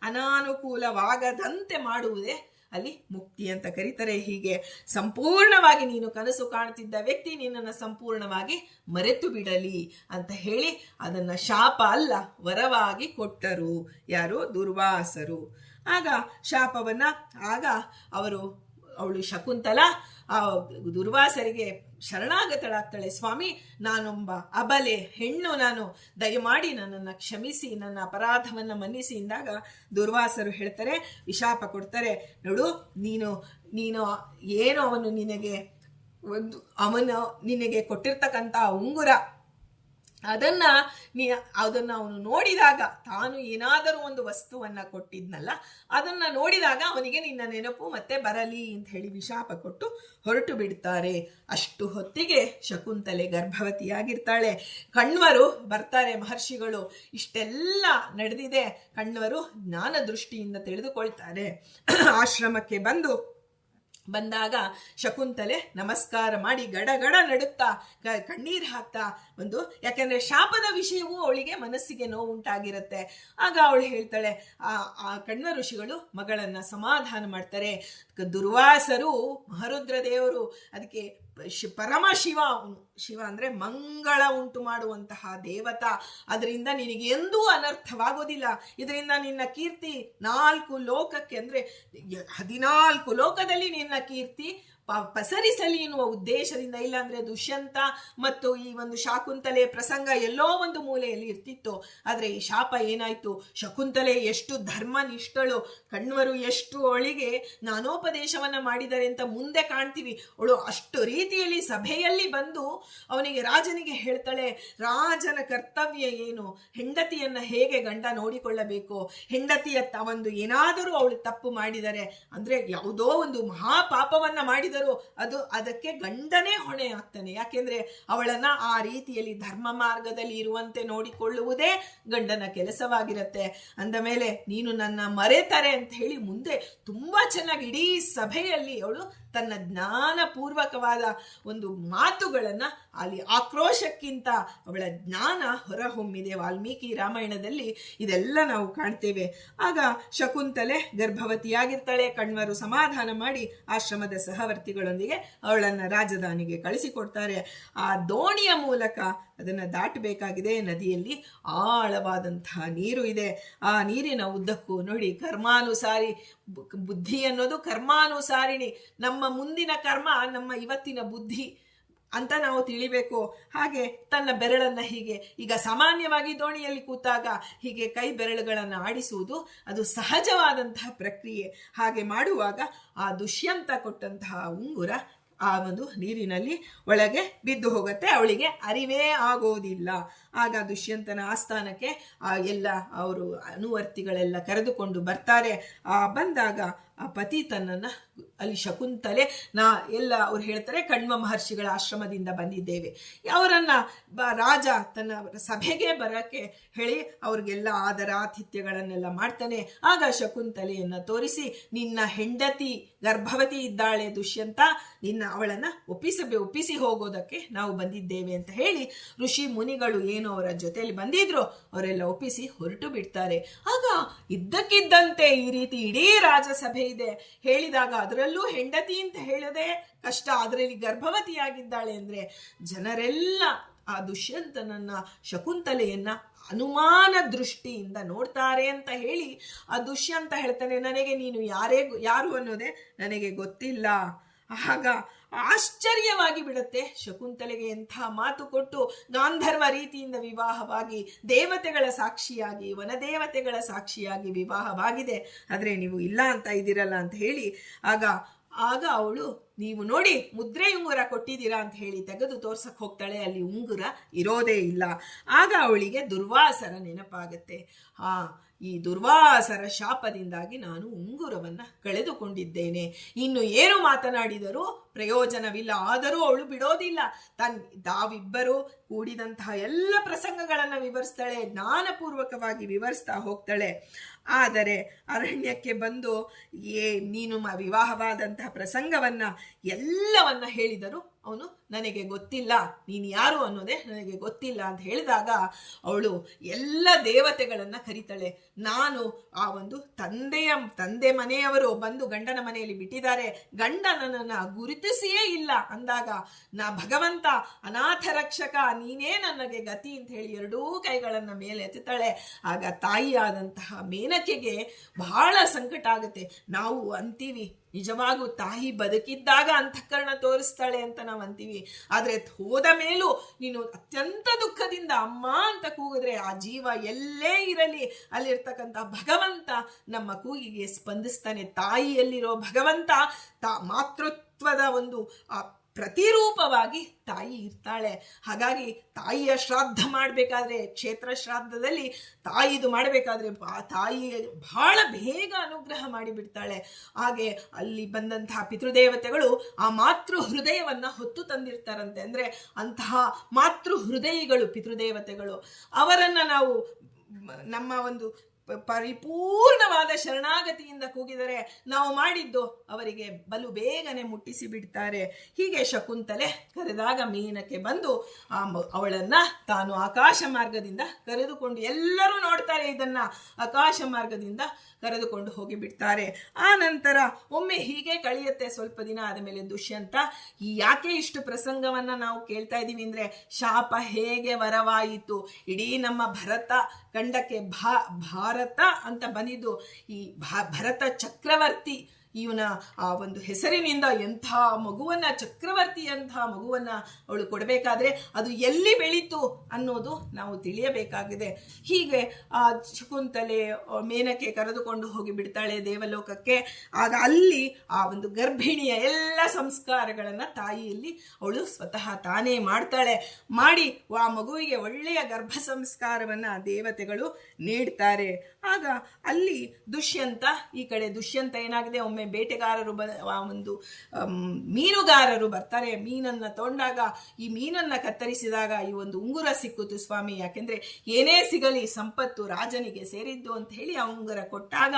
ಅನಾನುಕೂಲವಾಗದಂತೆ ಮಾಡುವುದೇ ಅಲ್ಲಿ ಮುಕ್ತಿ ಅಂತ ಕರೀತಾರೆ. ಹೀಗೆ ಸಂಪೂರ್ಣವಾಗಿ ನೀನು ಕನಸು ಕಾಣ್ತಿದ್ದ ವ್ಯಕ್ತಿ ನಿನ್ನನ್ನು ಸಂಪೂರ್ಣವಾಗಿ ಮರೆತು ಬಿಡಲಿ ಅಂತ ಹೇಳಿ ಅದನ್ನ ಶಾಪ ಅಲ್ಲ ವರವಾಗಿ ಕೊಟ್ಟರು. ಯಾರು? ದುರ್ವಾಸರು. ಆಗ ಶಾಪವನ್ನ ಅವಳು ಶಕುಂತಲ ಆ ದುರ್ವಾಸರಿಗೆ ಶರಣಾಗತಳಾಗ್ತಾಳೆ. ಸ್ವಾಮಿ, ನಾನೊಬ್ಬ ಅಬಲೆ ಹೆಣ್ಣು, ನಾನು ದಯಮಾಡಿ ನನ್ನನ್ನು ಕ್ಷಮಿಸಿ, ನನ್ನ ಅಪರಾಧವನ್ನು ಮನ್ನಿಸಿ ಎಂದಾಗ ದುರ್ವಾಸರು ಹೇಳ್ತಾರೆ, ವಿಶಾಪ ಕೊಡ್ತಾರೆ. ನೋಡು, ನೀನು ಏನು ಅವನು ನಿನಗೆ ಕೊಟ್ಟಿರ್ತಕ್ಕಂಥ ಉಂಗುರ, ಅದನ್ನ ಅವನು ನೋಡಿದಾಗ, ತಾನು ಏನಾದರೂ ಒಂದು ವಸ್ತುವನ್ನ ಕೊಟ್ಟಿದ್ನಲ್ಲ, ಅದನ್ನ ನೋಡಿದಾಗ ಅವನಿಗೆ ನಿನ್ನ ನೆನಪು ಮತ್ತೆ ಬರಲಿ ಅಂತ ಹೇಳಿ ವಿಶಾಪ ಕೊಟ್ಟು ಹೊರಟು ಬಿಡ್ತಾರೆ. ಅಷ್ಟು ಹೊತ್ತಿಗೆ ಶಕುಂತಲೆ ಗರ್ಭವತಿಯಾಗಿರ್ತಾಳೆ. ಕಣ್ವರು ಬರ್ತಾರೆ, ಮಹರ್ಷಿಗಳು ಇಷ್ಟೆಲ್ಲ ನಡೆದಿದೆ ಕಣ್ವರು ಜ್ಞಾನ ದೃಷ್ಟಿಯಿಂದ ತಿಳಿದುಕೊಳ್ತಾರೆ. ಆಶ್ರಮಕ್ಕೆ ಬಂದಾಗ ಶಕುಂತಲೆ ನಮಸ್ಕಾರ ಮಾಡಿ ಗಡಗಡ ನಡುತ್ತಾ ಕಣ್ಣೀರು ಹಾಕ್ತಾ ಯಾಕಂದ್ರೆ ಶಾಪದ ವಿಷಯವೂ ಅವಳಿಗೆ ಮನಸ್ಸಿಗೆ ನೋವುಂಟಾಗಿರುತ್ತೆ. ಆಗ ಅವಳು ಹೇಳ್ತಾಳೆ, ಆ ಕಣ್ವ ಋಷಿಗಳು ಮಗಳನ್ನ ಸಮಾಧಾನ ಮಾಡ್ತಾರೆ. ದುರ್ವಾಸರು ಮಹರುದ್ರ ದೇವರು, ಅದಕ್ಕೆ ಪರಮ ಶಿವ ಅಂದ್ರೆ ಮಂಗಳ ಉಂಟು ಮಾಡುವಂತಹ ದೇವತಾ. ಅದರಿಂದ ನಿನಗೆ ಎಂದೂ ಅನರ್ಥವಾಗೋದಿಲ್ಲ. ಇದರಿಂದ ನಿನ್ನ ಕೀರ್ತಿ 4 ಲೋಕಕ್ಕೆ ಅಂದ್ರೆ 14 ಲೋಕದಲ್ಲಿ ನಿನ್ನ ಕೀರ್ತಿ ಪಸರಿಸಲಿ ಎನ್ನುವ ಉದ್ದೇಶದಿಂದ. ಇಲ್ಲಾಂದ್ರೆ ದುಷ್ಯಂತ ಮತ್ತು ಈ ಒಂದು ಶಾಕುಂತಲೆ ಪ್ರಸಂಗ ಎಲ್ಲೋ ಒಂದು ಮೂಲೆಯಲ್ಲಿ ಇರ್ತಿತ್ತು. ಆದ್ರೆ ಈ ಶಾಪ ಏನಾಯ್ತು, ಶಕುಂತಲೆ ಎಷ್ಟು ಧರ್ಮನಿಷ್ಠಳು, ಕಣ್ವರು ಎಷ್ಟು ಅವಳಿಗೆ ಜ್ಞಾನೋಪದೇಶವನ್ನ ಮಾಡಿದರೆ ಅಂತ ಮುಂದೆ ಕಾಣ್ತೀವಿ. ಅವಳು ಅಷ್ಟು ರೀತಿಯಲ್ಲಿ ಸಭೆಯಲ್ಲಿ ಬಂದು ರಾಜನಿಗೆ ಹೇಳ್ತಾಳೆ, ರಾಜನ ಕರ್ತವ್ಯ ಏನು, ಹೆಂಡತಿಯನ್ನ ಹೇಗೆ ಗಂಡ ನೋಡಿಕೊಳ್ಳಬೇಕು, ಹೆಂಡತಿಯ ಏನಾದರೂ ಅವಳು ತಪ್ಪು ಮಾಡಿದರೆ ಅಂದ್ರೆ ಯಾವುದೋ ಒಂದು ಮಹಾಪಾಪವನ್ನ ಮಾಡಿದ ಅದಕ್ಕೆ ಗಂಡನೇ ಹೊಣೆ ಆಗ್ತಾನೆ. ಯಾಕೆಂದ್ರೆ ಅವಳನ್ನ ಆ ರೀತಿಯಲ್ಲಿ ಧರ್ಮ ಮಾರ್ಗದಲ್ಲಿ ಇರುವಂತೆ ನೋಡಿಕೊಳ್ಳುವುದೇ ಗಂಡನ ಕೆಲಸವಾಗಿರತ್ತೆ. ಅಂದ ಮೇಲೆ ನೀನು ನನ್ನ ಮರೆತರೆ ಅಂತ ಹೇಳಿ ಮುಂದೆ ತುಂಬಾ ಚೆನ್ನಾಗಿ ಇಡೀ ಸಭೆಯಲ್ಲಿ ಅವಳು ತನ್ನ ಜ್ಞಾನಪೂರ್ವಕವಾದ ಒಂದು ಮಾತುಗಳನ್ನ, ಅಲ್ಲಿ ಆಕ್ರೋಶಕ್ಕಿಂತ ಅವಳ ಜ್ಞಾನ ಹೊರಹೊಮ್ಮಿದೆ. ವಾಲ್ಮೀಕಿ ರಾಮಾಯಣದಲ್ಲಿ ಇದೆಲ್ಲ ನಾವು ಕಾಣ್ತೇವೆ. ಆಗ ಶಕುಂತಲೆ ಗರ್ಭವತಿಯಾಗಿರ್ತಾಳೆ. ಕಣ್ವರು ಸಮಾಧಾನ ಮಾಡಿ ಆಶ್ರಮದ ಸಹವರ್ತಿಗಳೊಂದಿಗೆ ಅವಳನ್ನ ರಾಜಧಾನಿಗೆ ಕಳಿಸಿಕೊಡ್ತಾರೆ. ಆ ದೋಣಿಯ ಮೂಲಕ ಅದನ್ನ ದಾಟಬೇಕಾಗಿದೆ. ನದಿಯಲ್ಲಿ ಆಳವಾದಂತಹ ನೀರು ಇದೆ. ಆ ನೀರಿನ ಉದ್ದಕ್ಕೂ ನೋಡಿ, ಕರ್ಮಾನುಸಾರಿ ಬುದ್ಧಿ ಅನ್ನೋದು ಕರ್ಮಾನುಸಾರಿಣಿ. ನಮ್ಮ ಮುಂದಿನ ಕರ್ಮ ನಮ್ಮ ಇವತ್ತಿನ ಬುದ್ಧಿ ಅಂತ ನಾವು ತಿಳಿಬೇಕು. ಹಾಗೆ ತನ್ನ ಬೆರಳನ್ನ ಹೀಗೆ, ಈಗ ಸಾಮಾನ್ಯವಾಗಿ ದೋಣಿಯಲ್ಲಿ ಕೂತಾಗ ಹೀಗೆ ಕೈ ಬೆರಳುಗಳನ್ನು ಆಡಿಸುವುದು ಅದು ಸಹಜವಾದಂತಹ ಪ್ರಕ್ರಿಯೆ. ಹಾಗೆ ಮಾಡುವಾಗ ಆ ದುಷ್ಯಂತ ಕೊಟ್ಟಂತಹ ಉಂಗುರ ಆ ಒಂದು ನೀರಿನಲ್ಲಿ ಒಳಗೆ ಬಿದ್ದು ಹೋಗುತ್ತೆ. ಅವಳಿಗೆ ಅರಿವೇ ಆಗೋದಿಲ್ಲ. ಆಗ ದುಷ್ಯಂತನ ಆಸ್ಥಾನಕ್ಕೆ ಎಲ್ಲ ಅವರು ಅನುವರ್ತಿಗಳೆಲ್ಲ ಕರೆದುಕೊಂಡು ಬರ್ತಾರೆ. ಬಂದಾಗ ಆ ಪತಿ ತನ್ನನ್ನ ಅಲ್ಲಿ ಶಕುಂತಲೆ ಅವ್ರು ಹೇಳ್ತಾರೆ, ಕಣ್ವ ಮಹರ್ಷಿಗಳ ಆಶ್ರಮದಿಂದ ಬಂದಿದ್ದೇವೆ, ಅವರನ್ನ ರಾಜ ತನ್ನ ಸಭೆಗೆ ಬರಕ್ಕೆ ಹೇಳಿ ಅವ್ರಿಗೆಲ್ಲ ಆದರಾತಿಥ್ಯಗಳನ್ನೆಲ್ಲ ಮಾಡ್ತಾನೆ. ಆಗ ಶಕುಂತಲೆಯನ್ನ ತೋರಿಸಿ, ನಿನ್ನ ಹೆಂಡತಿ ಗರ್ಭವತಿ ಇದ್ದಾಳೆ ದುಷ್ಯಂತ, ಅವಳನ್ನ ಒಪ್ಪಿಸಿ ಹೋಗೋದಕ್ಕೆ ನಾವು ಬಂದಿದ್ದೇವೆ ಅಂತ ಹೇಳಿ ಋಷಿ ಮುನಿಗಳು ಏನು ಅವರ ಜೊತೆಯಲ್ಲಿ ಬಂದಿದ್ರು ಅವರೆಲ್ಲ ಒಪ್ಪಿಸಿ ಹೊರಟು ಬಿಡ್ತಾರೆ. ಆಗ ಇದ್ದಕ್ಕಿದ್ದಂತೆ ಈ ರೀತಿ ಇಡೀ ರಾಜಸಭೆ ಇದೆ ಹೇಳಿದಾಗ, ಅದರಲ್ಲೂ ಹೆಂಡತಿ ಅಂತ ಹೇಳದೆ ಕಷ್ಟ, ಅದರಲ್ಲಿ ಗರ್ಭವತಿಯಾಗಿದ್ದಾಳೆ ಅಂದ್ರೆ ಜನರೆಲ್ಲ ಆ ದುಷ್ಯಂತನನ್ನ ಶಕುಂತಲೆಯನ್ನ ಅನುಮಾನ ದೃಷ್ಟಿಯಿಂದ ನೋಡ್ತಾರೆ ಅಂತ ಹೇಳಿ ಆ ದುಷ್ಯಂತ ಹೇಳ್ತಾನೆ, ನನಗೆ ನೀನು ಯಾರು ಅನ್ನೋದೇ ನನಗೆ ಗೊತ್ತಿಲ್ಲ. ಆಗ ಆಶ್ಚರ್ಯವಾಗಿ ಬಿಡುತ್ತೆ ಶಕುಂತಲೆಗೆ. ಎಂಥ ಮಾತು ಕೊಟ್ಟು ಗಾಂಧರ್ವ ರೀತಿಯಿಂದ ವಿವಾಹವಾಗಿ ದೇವತೆಗಳ ಸಾಕ್ಷಿಯಾಗಿ ವನದೇವತೆಗಳ ಸಾಕ್ಷಿಯಾಗಿ ವಿವಾಹವಾಗಿದೆ, ಆದ್ರೆ ನೀವು ಇಲ್ಲ ಅಂತ ಇದ್ದೀರಲ್ಲ ಅಂತ ಹೇಳಿ ಆಗ ಅವಳು, ನೀವು ನೋಡಿ ಮುದ್ರೆ ಉಂಗುರ ಕೊಟ್ಟಿದ್ದೀರಾ ಅಂತ ಹೇಳಿ ತೆಗೆದು ತೋರ್ಸಕ್ ಹೋಗ್ತಾಳೆ. ಅಲ್ಲಿ ಉಂಗುರ ಇರೋದೇ ಇಲ್ಲ. ಆಗ ಅವಳಿಗೆ ದುರ್ವಾಸರ ನೆನಪಾಗತ್ತೆ. ಈ ದುರ್ವಾಸರ ಶಾಪದಿಂದಾಗಿ ನಾನು ಉಂಗುರವನ್ನ ಕಳೆದುಕೊಂಡಿದ್ದೇನೆ, ಇನ್ನು ಏನು ಮಾತನಾಡಿದರೂ ಪ್ರಯೋಜನವಿಲ್ಲ. ಆದರೂ ಅವಳು ಬಿಡೋದಿಲ್ಲ. ತಾವಿಬ್ಬರು ಕೂಡಿದಂತಹ ಎಲ್ಲ ಪ್ರಸಂಗಗಳನ್ನ ವಿವರಿಸ್ತಾಳೆ, ಜ್ಞಾನಪೂರ್ವಕವಾಗಿ ವಿವರಿಸ್ತಾ ಹೋಗ್ತಾಳೆ. ಆದರೆ ಅರಣ್ಯಕ್ಕೆ ಬಂದು ನೀನು ವಿವಾಹವಾದಂತಹ ಪ್ರಸಂಗವನ್ನ ಎಲ್ಲವನ್ನ ಹೇಳಿದರು ಅವನು ನನಗೆ ಗೊತ್ತಿಲ್ಲ, ನೀನು ಯಾರು ಅನ್ನೋದೇ ನನಗೆ ಗೊತ್ತಿಲ್ಲ ಅಂತ ಹೇಳಿದಾಗ ಅವಳು ಎಲ್ಲ ದೇವತೆಗಳನ್ನು ಕರೀತಾಳೆ. ನಾನು ಆ ಒಂದು ತಂದೆ ಮನೆಯವರು ಬಂದು ಗಂಡನ ಮನೆಯಲ್ಲಿ ಬಿಟ್ಟಿದ್ದಾರೆ, ಗಂಡ ನನ್ನನ್ನು ಗುರುತಿಸಿಯೇ ಇಲ್ಲ ಅಂದಾಗ ಭಗವಂತ ಅನಾಥ ರಕ್ಷಕ ನೀನೇ ನನಗೆ ಗತಿ ಅಂತ ಹೇಳಿ ಎರಡೂ ಕೈಗಳನ್ನು ಮೇಲೆ ಎತ್ತುತ್ತಾಳೆ. ಆಗ ತಾಯಿಯಾದಂತಹ ಮೇನಕೆಗೆ ಬಹಳ ಸಂಕಟ ಆಗುತ್ತೆ. ನಾವು ಅಂತೀವಿ ನಿಜವಾಗೂ ತಾಯಿ ಬದುಕಿದ್ದಾಗ ಅಂತಃಕರಣ ತೋರಿಸ್ತಾಳೆ ಅಂತ ನಾವು ಅಂತೀವಿ, ಆದ್ರೆ ಹೋದ ಮೇಲೂ ನೀನು ಅತ್ಯಂತ ದುಃಖದಿಂದ ಅಮ್ಮ ಅಂತ ಕೂಗಿದ್ರೆ ಆ ಜೀವ ಎಲ್ಲೇ ಇರಲಿ ಅಲ್ಲಿರ್ತಕ್ಕಂಥ ಭಗವಂತ ನಮ್ಮ ಕೂಗಿಗೆ ಸ್ಪಂದಿಸ್ತಾನೆ. ತಾಯಿಯಲ್ಲಿರೋ ಭಗವಂತ ಮಾತೃತ್ವದ ಒಂದು ಪ್ರತಿರೂಪವಾಗಿ ತಾಯಿ ಇರ್ತಾಳೆ. ಹಾಗಾಗಿ ತಾಯಿಯ ಶ್ರಾದ್ದ ಮಾಡಬೇಕಾದ್ರೆ, ಕ್ಷೇತ್ರ ಶ್ರಾದ್ದದಲ್ಲಿ ತಾಯಿದು ಮಾಡಬೇಕಾದ್ರೆ ತಾಯಿ ಬಹಳ ಬೇಗ ಅನುಗ್ರಹ ಮಾಡಿಬಿಡ್ತಾಳೆ. ಹಾಗೆ ಅಲ್ಲಿ ಬಂದಂತಹ ಪಿತೃದೇವತೆಗಳು ಆ ಮಾತೃ ಹೃದಯವನ್ನ ಹೊತ್ತು ತಂದಿರ್ತಾರಂತೆ. ಅಂದ್ರೆ ಅಂತಹ ಮಾತೃ ಹೃದಯಿಗಳು ಪಿತೃದೇವತೆಗಳು. ಅವರನ್ನ ನಾವು ನಮ್ಮ ಒಂದು ಪರಿಪೂರ್ಣವಾದ ಶರಣಾಗತಿಯಿಂದ ಕೂಗಿದರೆ ನಾವು ಮಾಡಿದ್ದು ಅವರಿಗೆ ಬಲು ಬೇಗನೆ ಮುಟ್ಟಿಸಿ ಬಿಡ್ತಾರೆ. ಹೀಗೆ ಶಕುಂತಲೆ ಕರೆದಾಗ ಮೇನಕೆ ಬಂದು ಅವಳನ್ನ ತಾನು ಆಕಾಶ ಮಾರ್ಗದಿಂದ ಕರೆದುಕೊಂಡು, ಎಲ್ಲರೂ ನೋಡ್ತಾರೆ ಇದನ್ನ, ಆಕಾಶ ಮಾರ್ಗದಿಂದ ಕರೆದುಕೊಂಡು ಹೋಗಿ ಬಿಡ್ತಾರೆ. ಆ ನಂತರ ಒಮ್ಮೆ ಹೀಗೆ ಕಳೆಯುತ್ತೆ. ಸ್ವಲ್ಪ ದಿನ ಆದಮೇಲೆ ದುಷ್ಯಂತ, ಯಾಕೆ ಇಷ್ಟು ಪ್ರಸಂಗವನ್ನ ನಾವು ಕೇಳ್ತಾ ಇದ್ದೀವಿ ಅಂದ್ರೆ, ಶಾಪ ಹೇಗೆ ವರವಾಯಿತು, ಇಡೀ ನಮ್ಮ ಭರತ ಖಂಡಕ್ಕೆ ಭಾರತ ಅಂತ ಬಂದಿದ್ದು ಈ ಭರತ ಚಕ್ರವರ್ತಿ, ಇವನ ಆ ಒಂದು ಹೆಸರಿನಿಂದ ಎಂಥ ಮಗುವನ್ನ, ಚಕ್ರವರ್ತಿ ಅಂಥ ಮಗುವನ್ನ ಅವಳು ಕೊಡಬೇಕಾದ್ರೆ ಅದು ಎಲ್ಲಿ ಬೆಳೀತು ಅನ್ನೋದು ನಾವು ತಿಳಿಯಬೇಕಾಗಿದೆ. ಹೀಗೆ ಆ ಶಕುಂತಲೆ ಮೇನಕೆ ಕರೆದುಕೊಂಡು ಹೋಗಿ ಬಿಡ್ತಾಳೆ ದೇವಲೋಕಕ್ಕೆ. ಆಗ ಅಲ್ಲಿ ಆ ಒಂದು ಗರ್ಭಿಣಿಯ ಎಲ್ಲ ಸಂಸ್ಕಾರಗಳನ್ನ ತಾಯಿಯಲ್ಲಿ ಅವಳು ಸ್ವತಃ ತಾನೇ ಮಾಡ್ತಾಳೆ. ಮಾಡಿ ಆ ಮಗುವಿಗೆ ಒಳ್ಳೆಯ ಗರ್ಭ ಸಂಸ್ಕಾರವನ್ನ ದೇವತೆಗಳು ನೀಡ್ತಾರೆ. ಆಗ ಅಲ್ಲಿ ದುಷ್ಯಂತ, ಈ ಕಡೆ ದುಷ್ಯಂತ ಏನಾಗಿದೆ, ಒಮ್ಮೆ ಬೇಟೆಗಾರರು ಒಂದು ಮೀನುಗಾರರು ಬರ್ತಾರೆ. ಮೀನನ್ನ ತೊಗೊಂಡಾಗ ಈ ಮೀನನ್ನ ಕತ್ತರಿಸಿದಾಗ ಈ ಒಂದು ಉಂಗುರ ಸಿಕ್ಕಿತು ಸ್ವಾಮಿ, ಯಾಕೆಂದ್ರೆ ಏನೇ ಸಿಗಲಿ ಸಂಪತ್ತು ರಾಜನಿಗೆ ಸೇರಿದ್ದು ಅಂತ ಹೇಳಿ ಆ ಉಂಗುರ ಕೊಟ್ಟಾಗ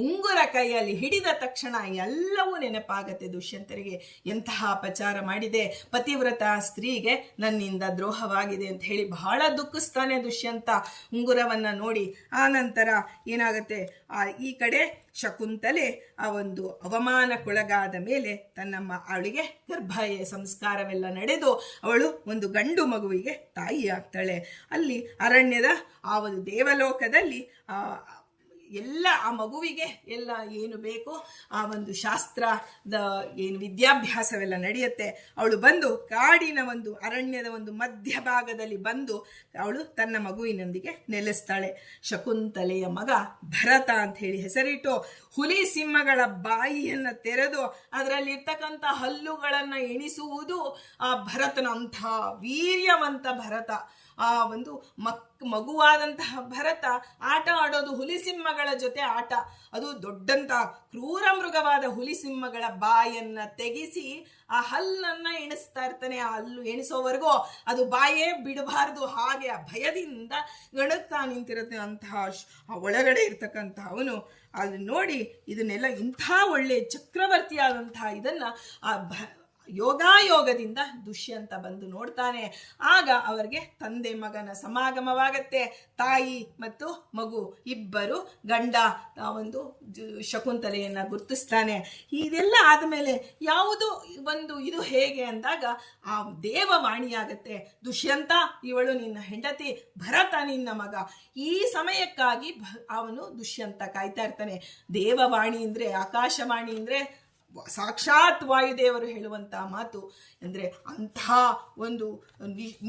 ಉಂಗುರ ಕೈಯಲ್ಲಿ ಹಿಡಿದ ತಕ್ಷಣ ಎಲ್ಲವೂ ನೆನಪಾಗತ್ತೆ ದುಷ್ಯಂತರಿಗೆ. ಎಂತಹ ಅಪಚಾರ ಮಾಡಿದೆ, ಪತಿವ್ರತ ಸ್ತ್ರೀಗೆ ನನ್ನಿಂದ ದ್ರೋಹವಾಗಿದೆ ಅಂತ ಹೇಳಿ ಬಹಳ ದುಃಖಿಸ್ತಾನೆ ದುಷ್ಯಂತ ಉಂಗುರವನ್ನ ನೋಡಿ. ಆ ನಂತರ ಏನಾಗತ್ತೆ, ಈ ಕಡೆ ಶಕುಂತಲೆ ಆ ಒಂದು ಅವಮಾನಕ್ಕೊಳಗಾದ ಮೇಲೆ ಅವಳಿಗೆ ಗರ್ಭ ಸಂಸ್ಕಾರವೆಲ್ಲ ನಡೆದು ಅವಳು ಒಂದು ಗಂಡು ಮಗುವಿಗೆ ತಾಯಿ ಆಗ್ತಾಳೆ. ಅಲ್ಲಿ ಅರಣ್ಯದ ಆ ಒಂದು ದೇವಲೋಕದಲ್ಲಿ ಎಲ್ಲ ಆ ಮಗುವಿಗೆ ಎಲ್ಲ ಏನು ಬೇಕು ಆ ಒಂದು ಶಾಸ್ತ್ರದ ಏನು ವಿದ್ಯಾಭ್ಯಾಸವೆಲ್ಲ ನಡೆಯುತ್ತೆ. ಅವಳು ಬಂದು ಕಾಡಿನ ಒಂದು ಅರಣ್ಯದ ಒಂದು ಮಧ್ಯಭಾಗದಲ್ಲಿ ಬಂದು ಅವಳು ತನ್ನ ಮಗುವಿನೊಂದಿಗೆ ನೆಲೆಸ್ತಾಳೆ. ಶಕುಂತಲೆಯ ಮಗ ಭರತ ಅಂತ ಹೇಳಿ ಹೆಸರಿಟ್ಟು ಹುಲಿ ಸಿಂಹಗಳ ಬಾಯಿಯನ್ನು ತೆರೆದು ಅದರಲ್ಲಿ ಇರ್ತಕ್ಕಂಥ ಹಲ್ಲುಗಳನ್ನು ಎಣಿಸುವುದು ಆ ಭರತನಂಥ ವೀರ್ಯವಂತ ಭರತ. ಆ ಒಂದು ಮಗುವಾದಂತಹ ಭರತ ಆಟ ಆಡೋದು ಹುಲಿಸಿಂಹಗಳ ಜೊತೆ ಆಟ. ಅದು ದೊಡ್ಡಂತ ಕ್ರೂರ ಮೃಗವಾದ ಹುಲಿಸಿಂಹಗಳ ಬಾಯನ್ನ ತೆಗೆಸಿ ಆ ಹಲ್ಲನ್ನ ಎಣಿಸ್ತಾ ಇರ್ತಾನೆ. ಆ ಹಲ್ಲು ಎಣಿಸೋವರೆಗೂ ಅದು ಬಾಯೇ ಬಿಡಬಾರ್ದು, ಹಾಗೆ ಆ ಭಯದಿಂದ ಗಣಗ್ತಾ ನಿಂತಿರುತ್ತೆ. ಅಂತಹ ಒಳಗಡೆ ಇರ್ತಕ್ಕಂಥ ಅವನು ಅಲ್ಲಿ ನೋಡಿ ಇದನ್ನೆಲ್ಲ ಇಂಥ ಒಳ್ಳೆ ಚಕ್ರವರ್ತಿಯಾದಂತಹ ಇದನ್ನ ಆ ಯೋಗಾಯೋಗದಿಂದ ದುಷ್ಯಂತ ಬಂದು ನೋಡ್ತಾನೆ. ಆಗ ಅವರಿಗೆ ತಂದೆ ಮಗನ ಸಮಾಗಮವಾಗತ್ತೆ. ತಾಯಿ ಮತ್ತು ಮಗು ಇಬ್ಬರು ಗಂಡ ಒಂದು ಶಕುಂತಲೆಯನ್ನ ಗುರುತಿಸ್ತಾನೆ. ಇದೆಲ್ಲ ಆದಮೇಲೆ ಯಾವುದು ಒಂದು ಇದು ಹೇಗೆ ಅಂದಾಗ ಆ ದೇವವಾಣಿಯಾಗತ್ತೆ, ದುಷ್ಯಂತ ಇವಳು ನಿನ್ನ ಹೆಂಡತಿ, ಭರತ ನಿನ್ನ ಮಗ. ಈ ಸಮಯಕ್ಕಾಗಿ ಅವನು ದುಷ್ಯಂತ ಕಾಯ್ತಾ ಇರ್ತಾನೆ. ದೇವವಾಣಿ ಅಂದ್ರೆ, ಆಕಾಶವಾಣಿ ಅಂದ್ರೆ ಸಾಕ್ಷಾತ್ ವಾಯುದೇವರು ಹೇಳುವಂತಹ ಮಾತು. ಅಂದರೆ ಅಂಥ ಒಂದು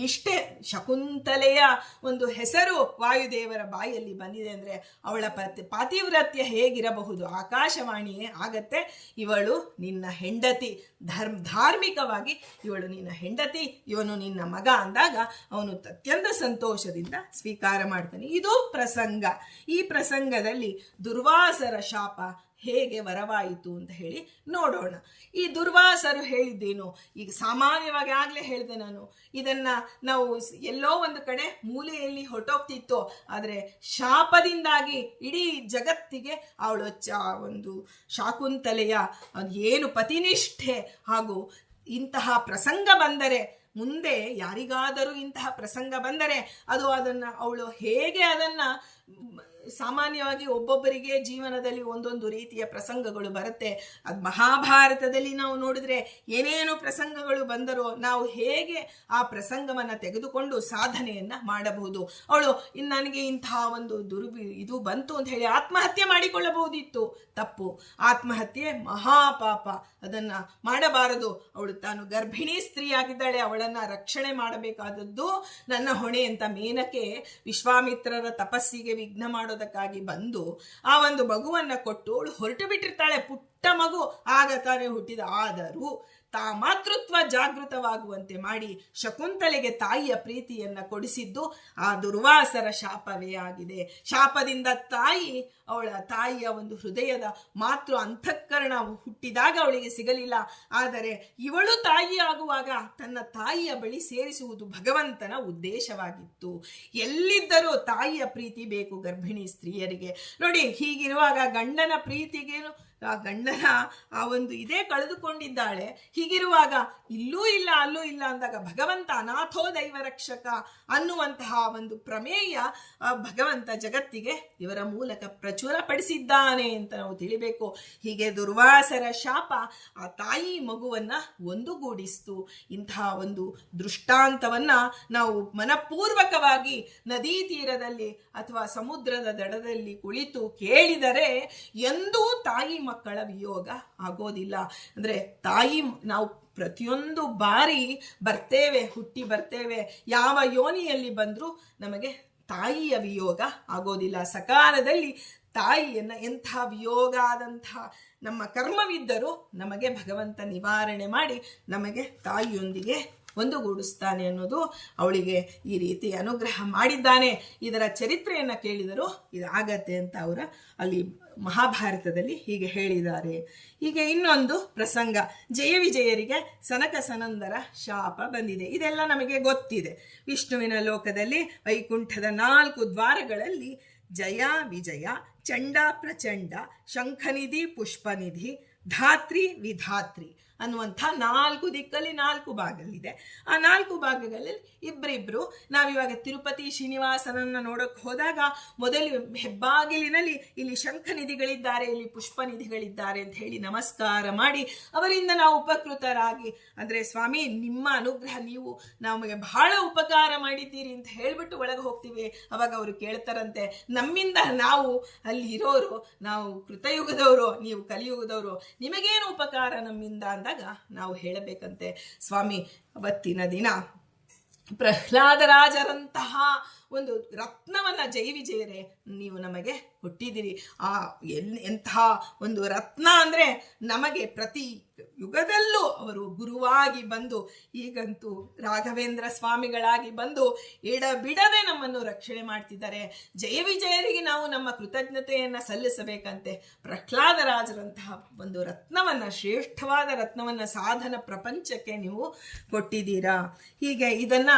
ನಿಷ್ಠೆ, ಶಕುಂತಲೆಯ ಒಂದು ಹೆಸರು ವಾಯುದೇವರ ಬಾಯಲ್ಲಿ ಬಂದಿದೆ ಅಂದರೆ ಅವಳ ಪಾತಿವ್ರತ್ಯ ಹೇಗಿರಬಹುದು. ಆಕಾಶವಾಣಿಯೇ ಆಗತ್ತೆ, ಇವಳು ನಿನ್ನ ಹೆಂಡತಿ, ಧಾರ್ಮಿಕವಾಗಿ ಇವಳು ನಿನ್ನ ಹೆಂಡತಿ, ಇವನು ನಿನ್ನ ಮಗ ಅಂದಾಗ ಅವನು ಅತ್ಯಂತ ಸಂತೋಷದಿಂದ ಸ್ವೀಕಾರ ಮಾಡ್ತಾನೆ. ಇದು ಪ್ರಸಂಗ. ಈ ಪ್ರಸಂಗದಲ್ಲಿ ದುರ್ವಾಸರ ಶಾಪ ಹೇಗೆ ವರವಾಯಿತು ಅಂತ ಹೇಳಿ ನೋಡೋಣ. ಈ ದುರ್ವಾಸರು ಹೇಳಿದ್ದೇನು, ಈಗ ಸಾಮಾನ್ಯವಾಗಿ ಆಗಲೇ ಹೇಳಿದೆ ನಾನು, ಇದನ್ನ ನಾವು ಎಲ್ಲೋ ಒಂದು ಕಡೆ ಮೂಲೆಯಲ್ಲಿ ಹೊರಟೋಗ್ತಿತ್ತು. ಆದರೆ ಶಾಪದಿಂದಾಗಿ ಇಡೀ ಜಗತ್ತಿಗೆ ಅವಳು ಒಂದು ಶಾಕುಂತಲೆಯ ಏನು ಪತಿನಿಷ್ಠೆ ಹಾಗೂ ಇಂತಹ ಪ್ರಸಂಗ ಬಂದರೆ, ಮುಂದೆ ಯಾರಿಗಾದರೂ ಇಂತಹ ಪ್ರಸಂಗ ಬಂದರೆ ಅವಳು ಹೇಗೆ ಅದನ್ನು, ಸಾಮಾನ್ಯವಾಗಿ ಒಬ್ಬೊಬ್ಬರಿಗೆ ಜೀವನದಲ್ಲಿ ಒಂದೊಂದು ರೀತಿಯ ಪ್ರಸಂಗಗಳು ಬರುತ್ತೆ. ಅದು ಮಹಾಭಾರತದಲ್ಲಿ ನಾವು ನೋಡಿದ್ರೆ ಏನೇನು ಪ್ರಸಂಗಗಳು ಬಂದರೋ ನಾವು ಹೇಗೆ ಆ ಪ್ರಸಂಗವನ್ನು ತೆಗೆದುಕೊಂಡು ಸಾಧನೆಯನ್ನು ಮಾಡಬಹುದು. ಅವಳು ನನಗೆ ಇಂತಹ ಒಂದು ಇದು ಬಂತು ಅಂತ ಹೇಳಿ ಆತ್ಮಹತ್ಯೆ ಮಾಡಿಕೊಳ್ಳಬಹುದಿತ್ತು. ತಪ್ಪು. ಆತ್ಮಹತ್ಯೆ ಮಹಾಪಾಪ, ಅದನ್ನು ಮಾಡಬಾರದು. ಅವಳು ತಾನು ಗರ್ಭಿಣಿ ಸ್ತ್ರೀಯಾಗಿದ್ದಾಳೆ, ಅವಳನ್ನು ರಕ್ಷಣೆ ಮಾಡಬೇಕಾದದ್ದು ನನ್ನ ಹೊಣೆ ಅಂತ ಮೇನಕೆ ವಿಶ್ವಾಮಿತ್ರರ ತಪಸ್ಸಿಗೆ ವಿಘ್ನ ಮಾಡೋದಕ್ಕಾಗಿ ಬಂದು ಆ ಒಂದು ಮಗುವನ್ನ ಕೊಟ್ಟು ಅವಳು ಹೊರಟು ಬಿಟ್ಟಿರ್ತಾಳೆ. ಪುಟ್ಟ ಮಗು ಆಗ ತಾನೇ ಹುಟ್ಟಿದ. ಆದರೂ ಮಾತೃತ್ವ ಜಾಗೃತವಾಗುವಂತೆ ಮಾಡಿ ಶಕುಂತಲೆಗೆ ತಾಯಿಯ ಪ್ರೀತಿಯನ್ನ ಕೊಡಿಸಿದ್ದು ಆ ದುರ್ವಾಸರ ಶಾಪವೇ ಆಗಿದೆ. ಶಾಪದಿಂದ ಅವಳ ತಾಯಿಯ ಒಂದು ಹೃದಯದ ಮಾತೃ ಅಂತಃಕರಣ ಹುಟ್ಟಿದಾಗ ಅವಳಿಗೆ ಸಿಗಲಿಲ್ಲ. ಆದರೆ ಇವಳು ತಾಯಿ ಆಗುವಾಗ ತನ್ನ ತಾಯಿಯ ಬಳಿ ಸೇರಿಸುವುದು ಭಗವಂತನ ಉದ್ದೇಶವಾಗಿತ್ತು. ಎಲ್ಲಿದ್ದರೂ ತಾಯಿಯ ಪ್ರೀತಿ ಬೇಕು ಗರ್ಭಿಣಿ ಸ್ತ್ರೀಯರಿಗೆ. ನೋಡಿ, ಹೀಗಿರುವಾಗ ಗಂಡನ ಪ್ರೀತಿಗೇನು, ಆ ಗಂಡನ ಆ ಒಂದು ಇದೇ ಕಳೆದುಕೊಂಡಿದ್ದಾಳೆ. ಹೀಗಿರುವಾಗ ಇಲ್ಲೂ ಇಲ್ಲ ಅಲ್ಲೂ ಇಲ್ಲ ಅಂದಾಗ ಭಗವಂತ ಅನಾಥೋ ದೈವ ರಕ್ಷಕ ಅನ್ನುವಂತಹ ಒಂದು ಪ್ರಮೇಯ ಭಗವಂತ ಜಗತ್ತಿಗೆ ಇವರ ಮೂಲಕ ಪ್ರಚುರಪಡಿಸಿದ್ದಾನೆ ಅಂತ ನಾವು ತಿಳಿಬೇಕು. ಹೀಗೆ ದುರ್ವಾಸರ ಶಾಪ ಆ ತಾಯಿ ಮಗುವನ್ನ ಒಂದುಗೂಡಿಸ್ತು. ಇಂತಹ ಒಂದು ದೃಷ್ಟಾಂತವನ್ನ ನಾವು ಮನಪೂರ್ವಕವಾಗಿ ನದಿ ತೀರದಲ್ಲಿ ಅಥವಾ ಸಮುದ್ರದ ದಡದಲ್ಲಿ ಕುಳಿತು ಕೇಳಿದರೆ ಎಂದೂ ತಾಯಿ ಮಕ್ಕಳ ವಿಯೋಗ ಆಗೋದಿಲ್ಲ. ಅಂದ್ರೆ ತಾಯಿ, ನಾವು ಪ್ರತಿಯೊಂದು ಬಾರಿ ಹುಟ್ಟಿ ಬರ್ತೇವೆ, ಯಾವ ಯೋನಿಯಲ್ಲಿ ಬಂದರೂ ನಮಗೆ ತಾಯಿಯ ವಿಯೋಗ ಆಗೋದಿಲ್ಲ. ಸಕಾಲದಲ್ಲಿ ತಾಯಿಯನ್ನ ಎಂಥ ವಿಯೋಗ ಆದಂಥ ನಮ್ಮ ಕರ್ಮವಿದ್ದರೂ ನಮಗೆ ಭಗವಂತ ನಿವಾರಣೆ ಮಾಡಿ ನಮಗೆ ತಾಯಿಯೊಂದಿಗೆ ಒಂದುಗೂಡಿಸ್ತಾನೆ ಅನ್ನೋದು ಅವಳಿಗೆ ಈ ರೀತಿ ಅನುಗ್ರಹ ಮಾಡಿದ್ದಾನೆ. ಇದರ ಚರಿತ್ರೆಯನ್ನು ಕೇಳಿದರೂ ಇದಾಗತ್ತೆ ಅಂತ ಅಲ್ಲಿ ಮಹಾಭಾರತದಲ್ಲಿ ಹೀಗೆ ಹೇಳಿದ್ದಾರೆ. ಹೀಗೆ ಇನ್ನೊಂದು ಪ್ರಸಂಗ, ಜಯ ವಿಜಯರಿಗೆ ಸನಕ ಸನಂದರ ಶಾಪ ಬಂದಿದೆ. ಇದೆಲ್ಲ ನಮಗೆ ಗೊತ್ತಿದೆ. ವಿಷ್ಣುವಿನ ಲೋಕದಲ್ಲಿ ವೈಕುಂಠದ 4 ದ್ವಾರಗಳಲ್ಲಿ ಜಯ ವಿಜಯ, ಚಂಡ ಪ್ರಚಂಡ, ಶಂಖನಿಧಿ ಪುಷ್ಪನಿಧಿ, ಧಾತ್ರಿ ವಿಧಾತ್ರಿ ಅನ್ನುವಂಥ 4 ದಿಕ್ಕಲ್ಲಿ 4 ಭಾಗಗಳಿದೆ. ಆ 4 ಭಾಗಗಳಲ್ಲಿ ಇಬ್ಬರಿಬ್ರು, ನಾವಿವಾಗ ತಿರುಪತಿ ಶ್ರೀನಿವಾಸನನ್ನ ನೋಡೋಕೆ ಹೋದಾಗ ಮೊದಲು ಹೆಬ್ಬಾಗಿಲಿನಲ್ಲಿ ಇಲ್ಲಿ ಶಂಖನಿಧಿಗಳಿದ್ದಾರೆ, ಇಲ್ಲಿ ಪುಷ್ಪನಿಧಿಗಳಿದ್ದಾರೆ ಅಂತ ಹೇಳಿ ನಮಸ್ಕಾರ ಮಾಡಿ ಅವರಿಂದ ನಾವು ಉಪಕೃತರಾಗಿ, ಅಂದರೆ ಸ್ವಾಮಿ ನಿಮ್ಮ ಅನುಗ್ರಹ, ನೀವು ನಮಗೆ ಬಹಳ ಉಪಕಾರ ಮಾಡಿದ್ದೀರಿ ಅಂತ ಹೇಳ್ಬಿಟ್ಟು ಒಳಗೆ ಹೋಗ್ತೀವಿ. ಅವಾಗ ಅವರು ಕೇಳ್ತಾರಂತೆ, ನಮ್ಮಿಂದ ನಾವು ಅಲ್ಲಿ ಇರೋರು, ನಾವು ಕೃತಯುಗದವರು, ನೀವು ಕಲಿಯುಗದವರು, ನಿಮಗೇನು ಉಪಕಾರ ನಮ್ಮಿಂದ ಅಂದಾಗ ನಾವು ಹೇಳಬೇಕಂತೆ, ಸ್ವಾಮಿ ಅವತ್ತಿನ ದಿನ ಪ್ರಹ್ಲಾದರಾಜರಂತಹ ಒಂದು ರತ್ನವನ್ನ ಜೈ ವಿಜಯರೇ ನೀವು ನಮಗೆ ಹುಟ್ಟಿದಿರಿ. ಎಂಥ ಒಂದು ರತ್ನ ಅಂದರೆ ನಮಗೆ ಪ್ರತಿ ಯುಗದಲ್ಲೂ ಅವರು ಗುರುವಾಗಿ ಬಂದು, ಈಗಂತೂ ರಾಘವೇಂದ್ರ ಸ್ವಾಮಿಗಳಾಗಿ ಬಂದು ಎಡಬಿಡದೆ ನಮ್ಮನ್ನು ರಕ್ಷಣೆ ಮಾಡ್ತಿದ್ದಾರೆ. ಜಯ ವಿಜಯರಿಗೆ ನಾವು ನಮ್ಮ ಕೃತಜ್ಞತೆಯನ್ನು ಸಲ್ಲಿಸಬೇಕಂತೆ. ಪ್ರಹ್ಲಾದರಾಜರಂತಹ ಒಂದು ರತ್ನವನ್ನ, ಶ್ರೇಷ್ಠವಾದ ರತ್ನವನ್ನ ಸಾಧನ ಪ್ರಪಂಚಕ್ಕೆ ನೀವು ಕೊಟ್ಟಿದ್ದೀರಾ. ಹೀಗೆ ಇದನ್ನ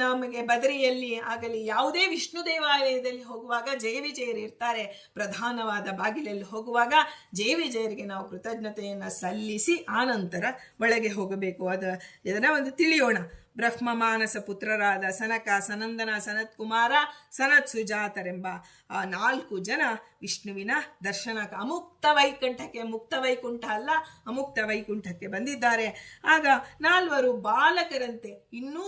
ನಮಗೆ ಬದರಿಯಲ್ಲಿ ಆಗಲಿ ಯಾವುದೇ ವಿಷ್ಣು ದೇವಾಲಯದಲ್ಲಿ ಹೋಗುವಾಗ ಜಯ ವಿಜಯರು ಇರ್ತಾರೆ. ಪ್ರಧಾನವಾದ ಬಾಗಿಲಲ್ಲಿ ಹೋಗುವಾಗ ಜಯ ವಿಜಯರಿಗೆ ನಾವು ಕೃತಜ್ಞತೆಯನ್ನು ಸಲ್ಲಿಸಿ ಆನಂತರ ಒಳಗೆ ಹೋಗಬೇಕು. ಇದನ್ನ ಒಂದು ತಿಳಿಯೋಣ. ಬ್ರಹ್ಮ ಮಾನಸ ಪುತ್ರರಾದ ಸನಕ, ಸನಂದನ, ಸನತ್ ಕುಮಾರ, ಸನತ್ ಸುಜಾತರೆಂಬ ಆ 4 ಜನ ವಿಷ್ಣುವಿನ ದರ್ಶನಕ್ಕೆ ಅಮುಕ್ತ ವೈಕುಂಠಕ್ಕೆ, ಮುಕ್ತ ವೈಕುಂಠ ಅಲ್ಲ ಅಮುಕ್ತ ವೈಕುಂಠಕ್ಕೆ ಬಂದಿದ್ದಾರೆ. ಆಗ 4 ಬಾಲಕರಂತೆ, ಇನ್ನೂ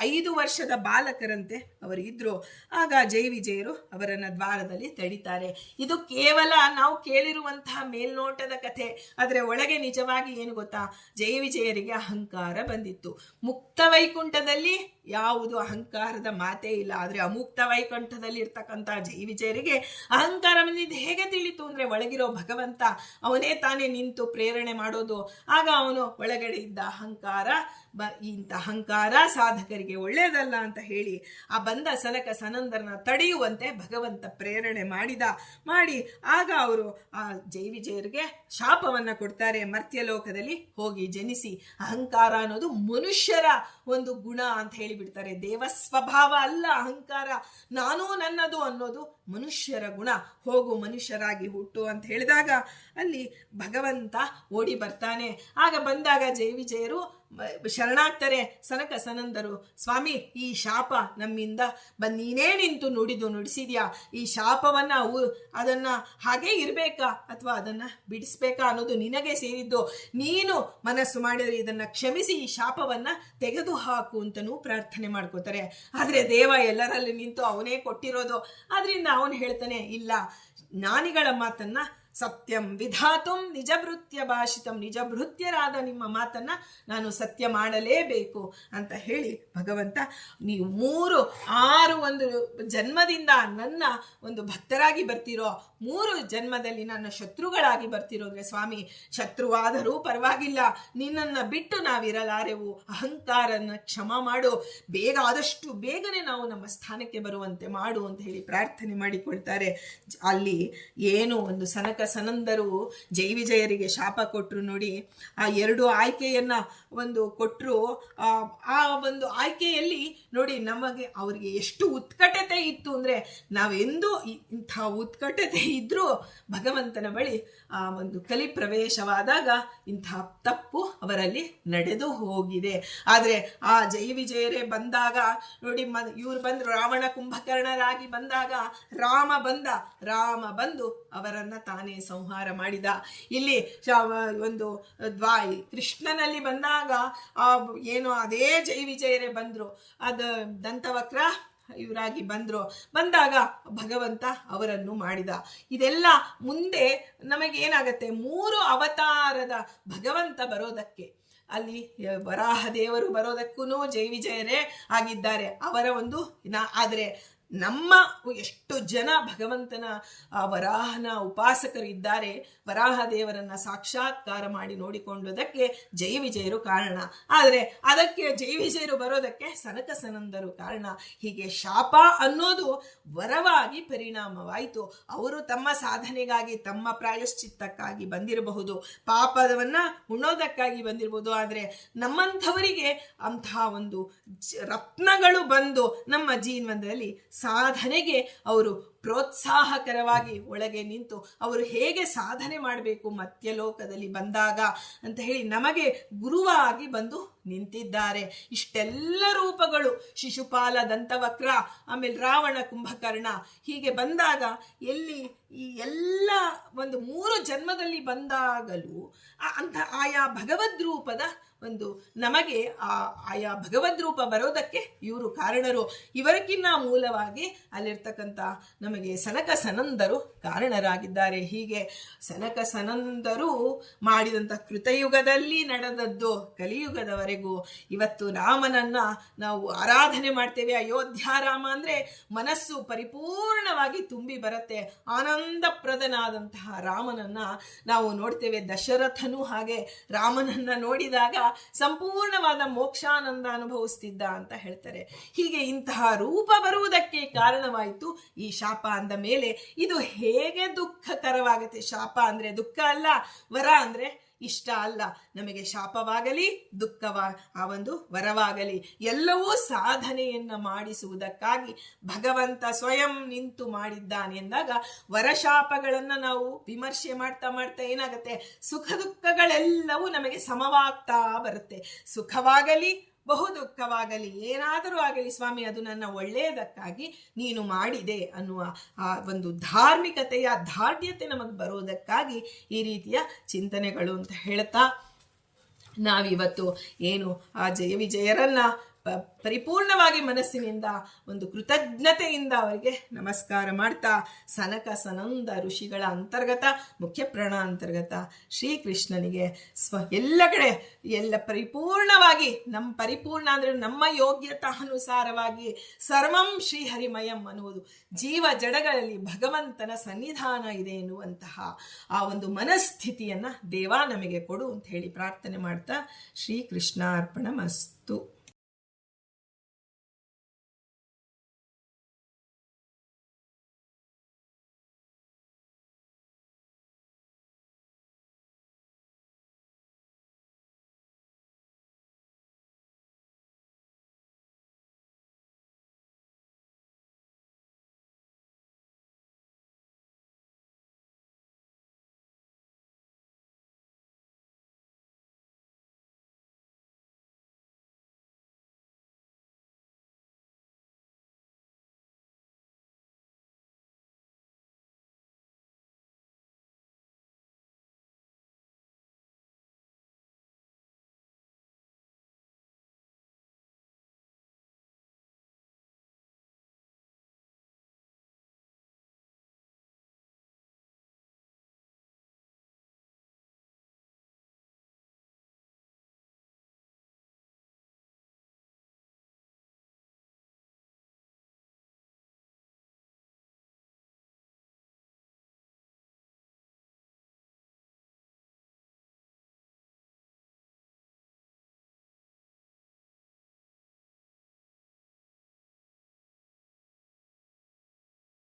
5 ವರ್ಷದ ಬಾಲಕರಂತೆ ಅವರಿದ್ರು. ಆಗ ಜೈ ವಿಜಯರು ಅವರನ್ನ ದ್ವಾರದಲ್ಲಿ ತಡಿತಾರೆ. ಇದು ಕೇವಲ ನಾವು ಕೇಳಿರುವಂತಹ ಮೇಲ್ನೋಟದ ಕಥೆ. ಆದರೆ ಒಳಗೆ ನಿಜವಾಗಿ ಏನು ಗೊತ್ತಾ, ಜೈ ವಿಜಯರಿಗೆ ಅಹಂಕಾರ ಬಂದಿತ್ತು. ಮುಕ್ತ ವೈಕುಂಠದಲ್ಲಿ ಯಾವುದು ಅಹಂಕಾರದ ಮಾತೇ ಇಲ್ಲ. ಆದರೆ ಅಮುಕ್ತ ವೈಕುಂಠದಲ್ಲಿ ಇರ್ತಕ್ಕಂಥ ಜೈ ವಿಜಯರಿಗೆ ಅಹಂಕಾರ ಬಂದಿದ್ದು ಹೇಗೆ ತಿಳಿತು ಅಂದ್ರೆ, ಒಳಗಿರೋ ಭಗವಂತ ಅವನೇ ತಾನೇ ನಿಂತು ಪ್ರೇರಣೆ ಮಾಡೋದು. ಆಗ ಅವನು ಒಳಗಡೆ ಇದ್ದ ಅಹಂಕಾರ, ಇಂಥ ಅಹಂಕಾರ ಸಾಧಕರಿಗೆ ಒಳ್ಳೆಯದಲ್ಲ ಅಂತ ಹೇಳಿ ಆ ಬಂದ ಸನಕ ಸನಂದರನ್ನ ತಡೆಯುವಂತೆ ಭಗವಂತ ಪ್ರೇರಣೆ ಮಾಡಿ ಆಗ ಅವರು ಆ ಜೈ ವಿಜಯರಿಗೆ ಶಾಪವನ್ನ ಕೊಡ್ತಾರೆ. ಮರ್ತ್ಯಲೋಕದಲ್ಲಿ ಹೋಗಿ ಜನಿಸಿ, ಅಹಂಕಾರ ಅನ್ನೋದು ಮನುಷ್ಯರ ಒಂದು ಗುಣ ಅಂತ ಹೇಳಿ ಹೇಳಿಬಿಡ್ತಾರೆ. ದೇವ ಸ್ವಭಾವ ಅಲ್ಲ ಅಹಂಕಾರ, ನಾನೂ ನನ್ನದು ಅನ್ನೋದು ಮನುಷ್ಯರ ಗುಣ, ಹೋಗು ಮನುಷ್ಯರಾಗಿ ಹುಟ್ಟು ಅಂತ ಹೇಳಿದಾಗ ಅಲ್ಲಿ ಭಗವಂತ ಓಡಿ ಬರ್ತಾನೆ. ಆಗ ಬಂದಾಗ ಜಯ ವಿಜಯರು ಶರಣಾಗ್ತಾರೆ. ಸನಕ ಸನಂದರು, ಸ್ವಾಮಿ ಈ ಶಾಪ ನಮ್ಮಿಂದ ನೀನೇ ನಿಂತು ನುಡಿಸಿದ್ಯಾ, ಈ ಶಾಪವನ್ನ ಅದನ್ನ ಹಾಗೇ ಇರ್ಬೇಕಾ ಅಥವಾ ಅದನ್ನ ಬಿಡಿಸ್ಬೇಕಾ ಅನ್ನೋದು ನಿನಗೆ ಸೇರಿದ್ದು, ನೀನು ಮನಸ್ಸು ಮಾಡಿದ್ರೆ ಇದನ್ನ ಕ್ಷಮಿಸಿ ಈ ಶಾಪವನ್ನ ತೆಗೆದು ಹಾಕು ಅಂತನೂ ಪ್ರಾರ್ಥನೆ ಮಾಡ್ಕೋತಾರೆ. ಆದ್ರೆ ದೇವ ಎಲ್ಲರಲ್ಲಿ ನಿಂತು ಅವನೇ ಕೊಟ್ಟಿರೋದು, ಆದ್ರಿಂದ ಅವನು ಹೇಳ್ತಾನೆ, ಇಲ್ಲ, ಜ್ಞಾನಿಗಳ ಮಾತನ್ನ ಸತ್ಯಂ ವಿಧಾತುಂ ನಿಜಭೃತ್ಯ ಭಾಷಿತಂ, ನಿಜಭೃತ್ಯರಾದ ನಿಮ್ಮ ಮಾತನ್ನ ನಾನು ಸತ್ಯ ಮಾಡಲೇಬೇಕು ಅಂತ ಹೇಳಿ ಭಗವಂತ, ನೀವು 3-6 ಒಂದು ಜನ್ಮದಿಂದ ನನ್ನ ಒಂದು ಭಕ್ತರಾಗಿ ಬರ್ತಿರೋ, 3 ಜನ್ಮದಲ್ಲಿ ನನ್ನ ಶತ್ರುಗಳಾಗಿ ಬರ್ತಿರೋ ಅಂದ್ರೆ ಸ್ವಾಮಿ, ಶತ್ರುವಾದರೂ ಪರವಾಗಿಲ್ಲ, ನಿನ್ನನ್ನು ಬಿಟ್ಟು ನಾವಿರಲಾರೆವು, ಅಹಂಕಾರನ ಕ್ಷಮ ಮಾಡು, ಆದಷ್ಟು ಬೇಗನೆ ನಾವು ನಮ್ಮ ಸ್ಥಾನಕ್ಕೆ ಬರುವಂತೆ ಮಾಡು ಅಂತ ಹೇಳಿ ಪ್ರಾರ್ಥನೆ ಮಾಡಿಕೊಳ್ತಾರೆ. ಅಲ್ಲಿ ಏನು ಒಂದು ಸನಕ ಸನಂದರು ಜೈ ವಿಜಯರಿಗೆ ಶಾಪ ಕೊಟ್ಟರು ನೋಡಿ, ಆ 2 ಆಯ್ಕೆಯನ್ನ ಒಂದು ಕೊಟ್ಟರು. ಆ ಒಂದು ಆಯ್ಕೆಯಲ್ಲಿ ನೋಡಿ ನಮಗೆ ಅವರಿಗೆ ಎಷ್ಟು ಉತ್ಕಟತೆ ಇತ್ತು ಅಂದ್ರೆ, ನಾವೆಂದು ಇಂಥ ಉತ್ಕಟತೆ ಇದ್ರೂ ಭಗವಂತನ ಬಳಿ ಆ ಒಂದು ಕಲಿ ಪ್ರವೇಶವಾದಾಗ ಇಂಥ ತಪ್ಪು ಅವರಲ್ಲಿ ನಡೆದು ಹೋಗಿದೆ. ಆದ್ರೆ ಆ ಜೈ ವಿಜಯರೇ ಬಂದಾಗ ನೋಡಿ, ಇವ್ರು ಬಂದ್ರು, ರಾವಣ ಕುಂಭಕರ್ಣರಾಗಿ ಬಂದಾಗ ರಾಮ ಬಂದು ಅವರನ್ನ ತಾನೇ ಸಂಹಾರ ಮಾಡಿದ. ಇಲ್ಲಿ ಒಂದು ಕೃಷ್ಣನಲ್ಲಿ ಬಂದಾಗ ಏನು ಅದೇ ಜೈ ವಿಜಯರೇ ಬಂದ್ರು, ಅದು ದಂತವಕ್ರ ಇವರಾಗಿ ಬಂದಾಗ ಭಗವಂತ ಅವರನ್ನು ಮಾಡಿದ. ಇದೆಲ್ಲ ಮುಂದೆ ನಮಗೇನಾಗತ್ತೆ, 3 ಅವತಾರದ ಭಗವಂತ ಬರೋದಕ್ಕೆ, ಅಲ್ಲಿ ವರಾಹ ದೇವರು ಬರೋದಕ್ಕೂ ಜೈ ವಿಜಯರೇ ಆಗಿದ್ದಾರೆ ಅವರ ಒಂದು ಆದರೆ ನಮ್ಮ ಎಷ್ಟು ಜನ ಭಗವಂತನ ವರಾಹನ ಉಪಾಸಕರು ಇದ್ದಾರೆ, ವರಾಹ ದೇವರನ್ನ ಸಾಕ್ಷಾತ್ಕಾರ ಮಾಡಿ ನೋಡಿಕೊಂಡುದಕ್ಕೆ ಜೈ ವಿಜಯರು ಕಾರಣ. ಆದರೆ ಅದಕ್ಕೆ ಜೈ ವಿಜಯರು ಬರೋದಕ್ಕೆ ಸನಕ ಸನಂದರು ಕಾರಣ. ಹೀಗೆ ಶಾಪ ಅನ್ನೋದು ವರವಾಗಿ ಪರಿಣಾಮವಾಯಿತು. ಅವರು ತಮ್ಮ ಸಾಧನೆಗಾಗಿ, ತಮ್ಮ ಪ್ರಾಯಶ್ಚಿತ್ತಕ್ಕಾಗಿ ಬಂದಿರಬಹುದು, ಪಾಪವನ್ನ ಉಣ್ಣೋದಕ್ಕಾಗಿ ಬಂದಿರಬಹುದು. ಆದರೆ ನಮ್ಮಂಥವರಿಗೆ ಅಂತಹ ಒಂದು ರತ್ನಗಳು ಬಂದು ನಮ್ಮ ಜೀವನದಲ್ಲಿ ಸಾಧನೆಗೆ ಅವರು ಪ್ರೋತ್ಸಾಹಕರವಾಗಿ ಒಳಗೆ ನಿಂತು ಅವರು ಹೇಗೆ ಸಾಧನೆ ಮಾಡಬೇಕು ಮತ್ಯಲೋಕದಲ್ಲಿ ಬಂದಾಗ ಅಂತ ಹೇಳಿ ನಮಗೆ ಗುರುವಾಗಿ ಬಂದು ನಿಂತಿದ್ದಾರೆ. ಇಷ್ಟೆಲ್ಲ ರೂಪಗಳು, ಶಿಶುಪಾಲ, ದಂತವಕ್ರ, ಆಮೇಲೆ ರಾವಣ, ಕುಂಭಕರ್ಣ, ಹೀಗೆ ಬಂದಾಗ ಎಲ್ಲಿ ಈ ಎಲ್ಲ ಒಂದು 3 ಜನ್ಮದಲ್ಲಿ ಬಂದಾಗಲೂ ಅಂತ ಆಯಾ ಭಗವದ್ರೂಪದ ಒಂದು ನಮಗೆ ಆಯಾ ಭಗವದ್ರೂಪ ಬರೋದಕ್ಕೆ ಇವರು ಕಾರಣರು. ಇವರಕ್ಕಿನ್ನ ಮೂಲವಾಗಿ ಅಲ್ಲಿರ್ತಕ್ಕಂಥ ನಮಗೆ ಸನಕ ಸನಂದರು ಕಾರಣರಾಗಿದ್ದಾರೆ. ಹೀಗೆ ಸನಕ ಸನಂದರು ಮಾಡಿದಂಥ ಕೃತಯುಗದಲ್ಲಿ ನಡೆದದ್ದು ಕಲಿಯುಗದವರೆಗೂ. ಇವತ್ತು ರಾಮನನ್ನ ನಾವು ಆರಾಧನೆ ಮಾಡ್ತೇವೆ. ಅಯೋಧ್ಯ ರಾಮ ಅಂದ್ರೆ ಮನಸ್ಸು ಪರಿಪೂರ್ಣವಾಗಿ ತುಂಬಿ ಬರುತ್ತೆ. ಆನಂದಪ್ರದನಾದಂತಹ ರಾಮನನ್ನ ನಾವು ನೋಡ್ತೇವೆ. ದಶರಥನು ಹಾಗೆ ರಾಮನನ್ನ ನೋಡಿದಾಗ ಸಂಪೂರ್ಣವಾದ ಮೋಕ್ಷಾನಂದ ಅನುಭವಿಸ್ತಿದ್ದ ಅಂತ ಹೇಳ್ತಾರೆ. ಹೀಗೆ ಇಂತಹ ರೂಪ ಬರುವುದಕ್ಕೆ ಕಾರಣವಾಯಿತು ಈ ಶಾಪ ಅಂದ ಮೇಲೆ. ಇದು ಹೇಗೆ ದುಃಖಕರವಾಗುತ್ತೆ? ಶಾಪ ಅಂದ್ರೆ ದುಃಖ ಅಲ್ಲ, ವರ ಅಂದ್ರೆ ಇಷ್ಟ ಅಲ್ಲ. ನಮಗೆ ಶಾಪವಾಗಲಿ ಆ ಒಂದು ವರವಾಗಲಿ ಎಲ್ಲವೂ ಸಾಧನೆಯನ್ನ ಮಾಡಿಸುವುದಕ್ಕಾಗಿ ಭಗವಂತ ಸ್ವಯಂ ನಿಂತು ಮಾಡಿದ್ದಾನೆ ಎಂದಾಗ ವರಶಾಪಗಳನ್ನ ನಾವು ವಿಮರ್ಶೆ ಮಾಡ್ತಾ ಏನಾಗುತ್ತೆ, ಸುಖ ದುಃಖಗಳೆಲ್ಲವೂ ನಮಗೆ ಸಮವಾಗ್ತಾ ಬರುತ್ತೆ. ಸುಖವಾಗಲಿ ಬಹು ದುಃಖವಾಗಲಿ ಏನಾದರೂ ಆಗಲಿ ಸ್ವಾಮಿ, ಅದು ನನ್ನ ಒಳ್ಳೆಯದಕ್ಕಾಗಿ ನೀನು ಮಾಡಿದೆ ಅನ್ನುವ ಆ ಒಂದು ಧಾರ್ಮಿಕತೆಯ ದಾರ್ಢ್ಯತೆ ನಮಗೆ ಬರೋದಕ್ಕಾಗಿ ಈ ರೀತಿಯ ಚಿಂತನೆಗಳು ಅಂತ ಹೇಳ್ತಾ ನಾವಿವತ್ತು ಏನು ಆ ಜಯ ವಿಜಯರನ್ನ ಪರಿಪೂರ್ಣವಾಗಿ ಮನಸ್ಸಿನಿಂದ ಒಂದು ಕೃತಜ್ಞತೆಯಿಂದ ಅವರಿಗೆ ನಮಸ್ಕಾರ ಮಾಡ್ತಾ ಸನಕ ಸನಂದ ಋಷಿಗಳ ಅಂತರ್ಗತ ಮುಖ್ಯ ಪ್ರಾಣ ಅಂತರ್ಗತ ಶ್ರೀಕೃಷ್ಣನಿಗೆ ಎಲ್ಲ ಕಡೆ ಎಲ್ಲ ಪರಿಪೂರ್ಣವಾಗಿ ಪರಿಪೂರ್ಣ ಅಂದ್ರೆ ನಮ್ಮ ಯೋಗ್ಯತಾನುಸಾರವಾಗಿ ಸರ್ವಂ ಶ್ರೀಹರಿಮಯಂ ಅನ್ನುವುದು ಜೀವ ಜಡಗಳಲ್ಲಿ ಭಗವಂತನ ಸನ್ನಿಧಾನ ಇದೆ ಎನ್ನುವಂತಹ ಆ ಒಂದು ಮನಸ್ಥಿತಿಯನ್ನ ದೇವ ನಮಗೆ ಕೊಡು ಅಂತ ಹೇಳಿ ಪ್ರಾರ್ಥನೆ ಮಾಡ್ತಾ ಶ್ರೀಕೃಷ್ಣಾರ್ಪಣಮಸ್ತು.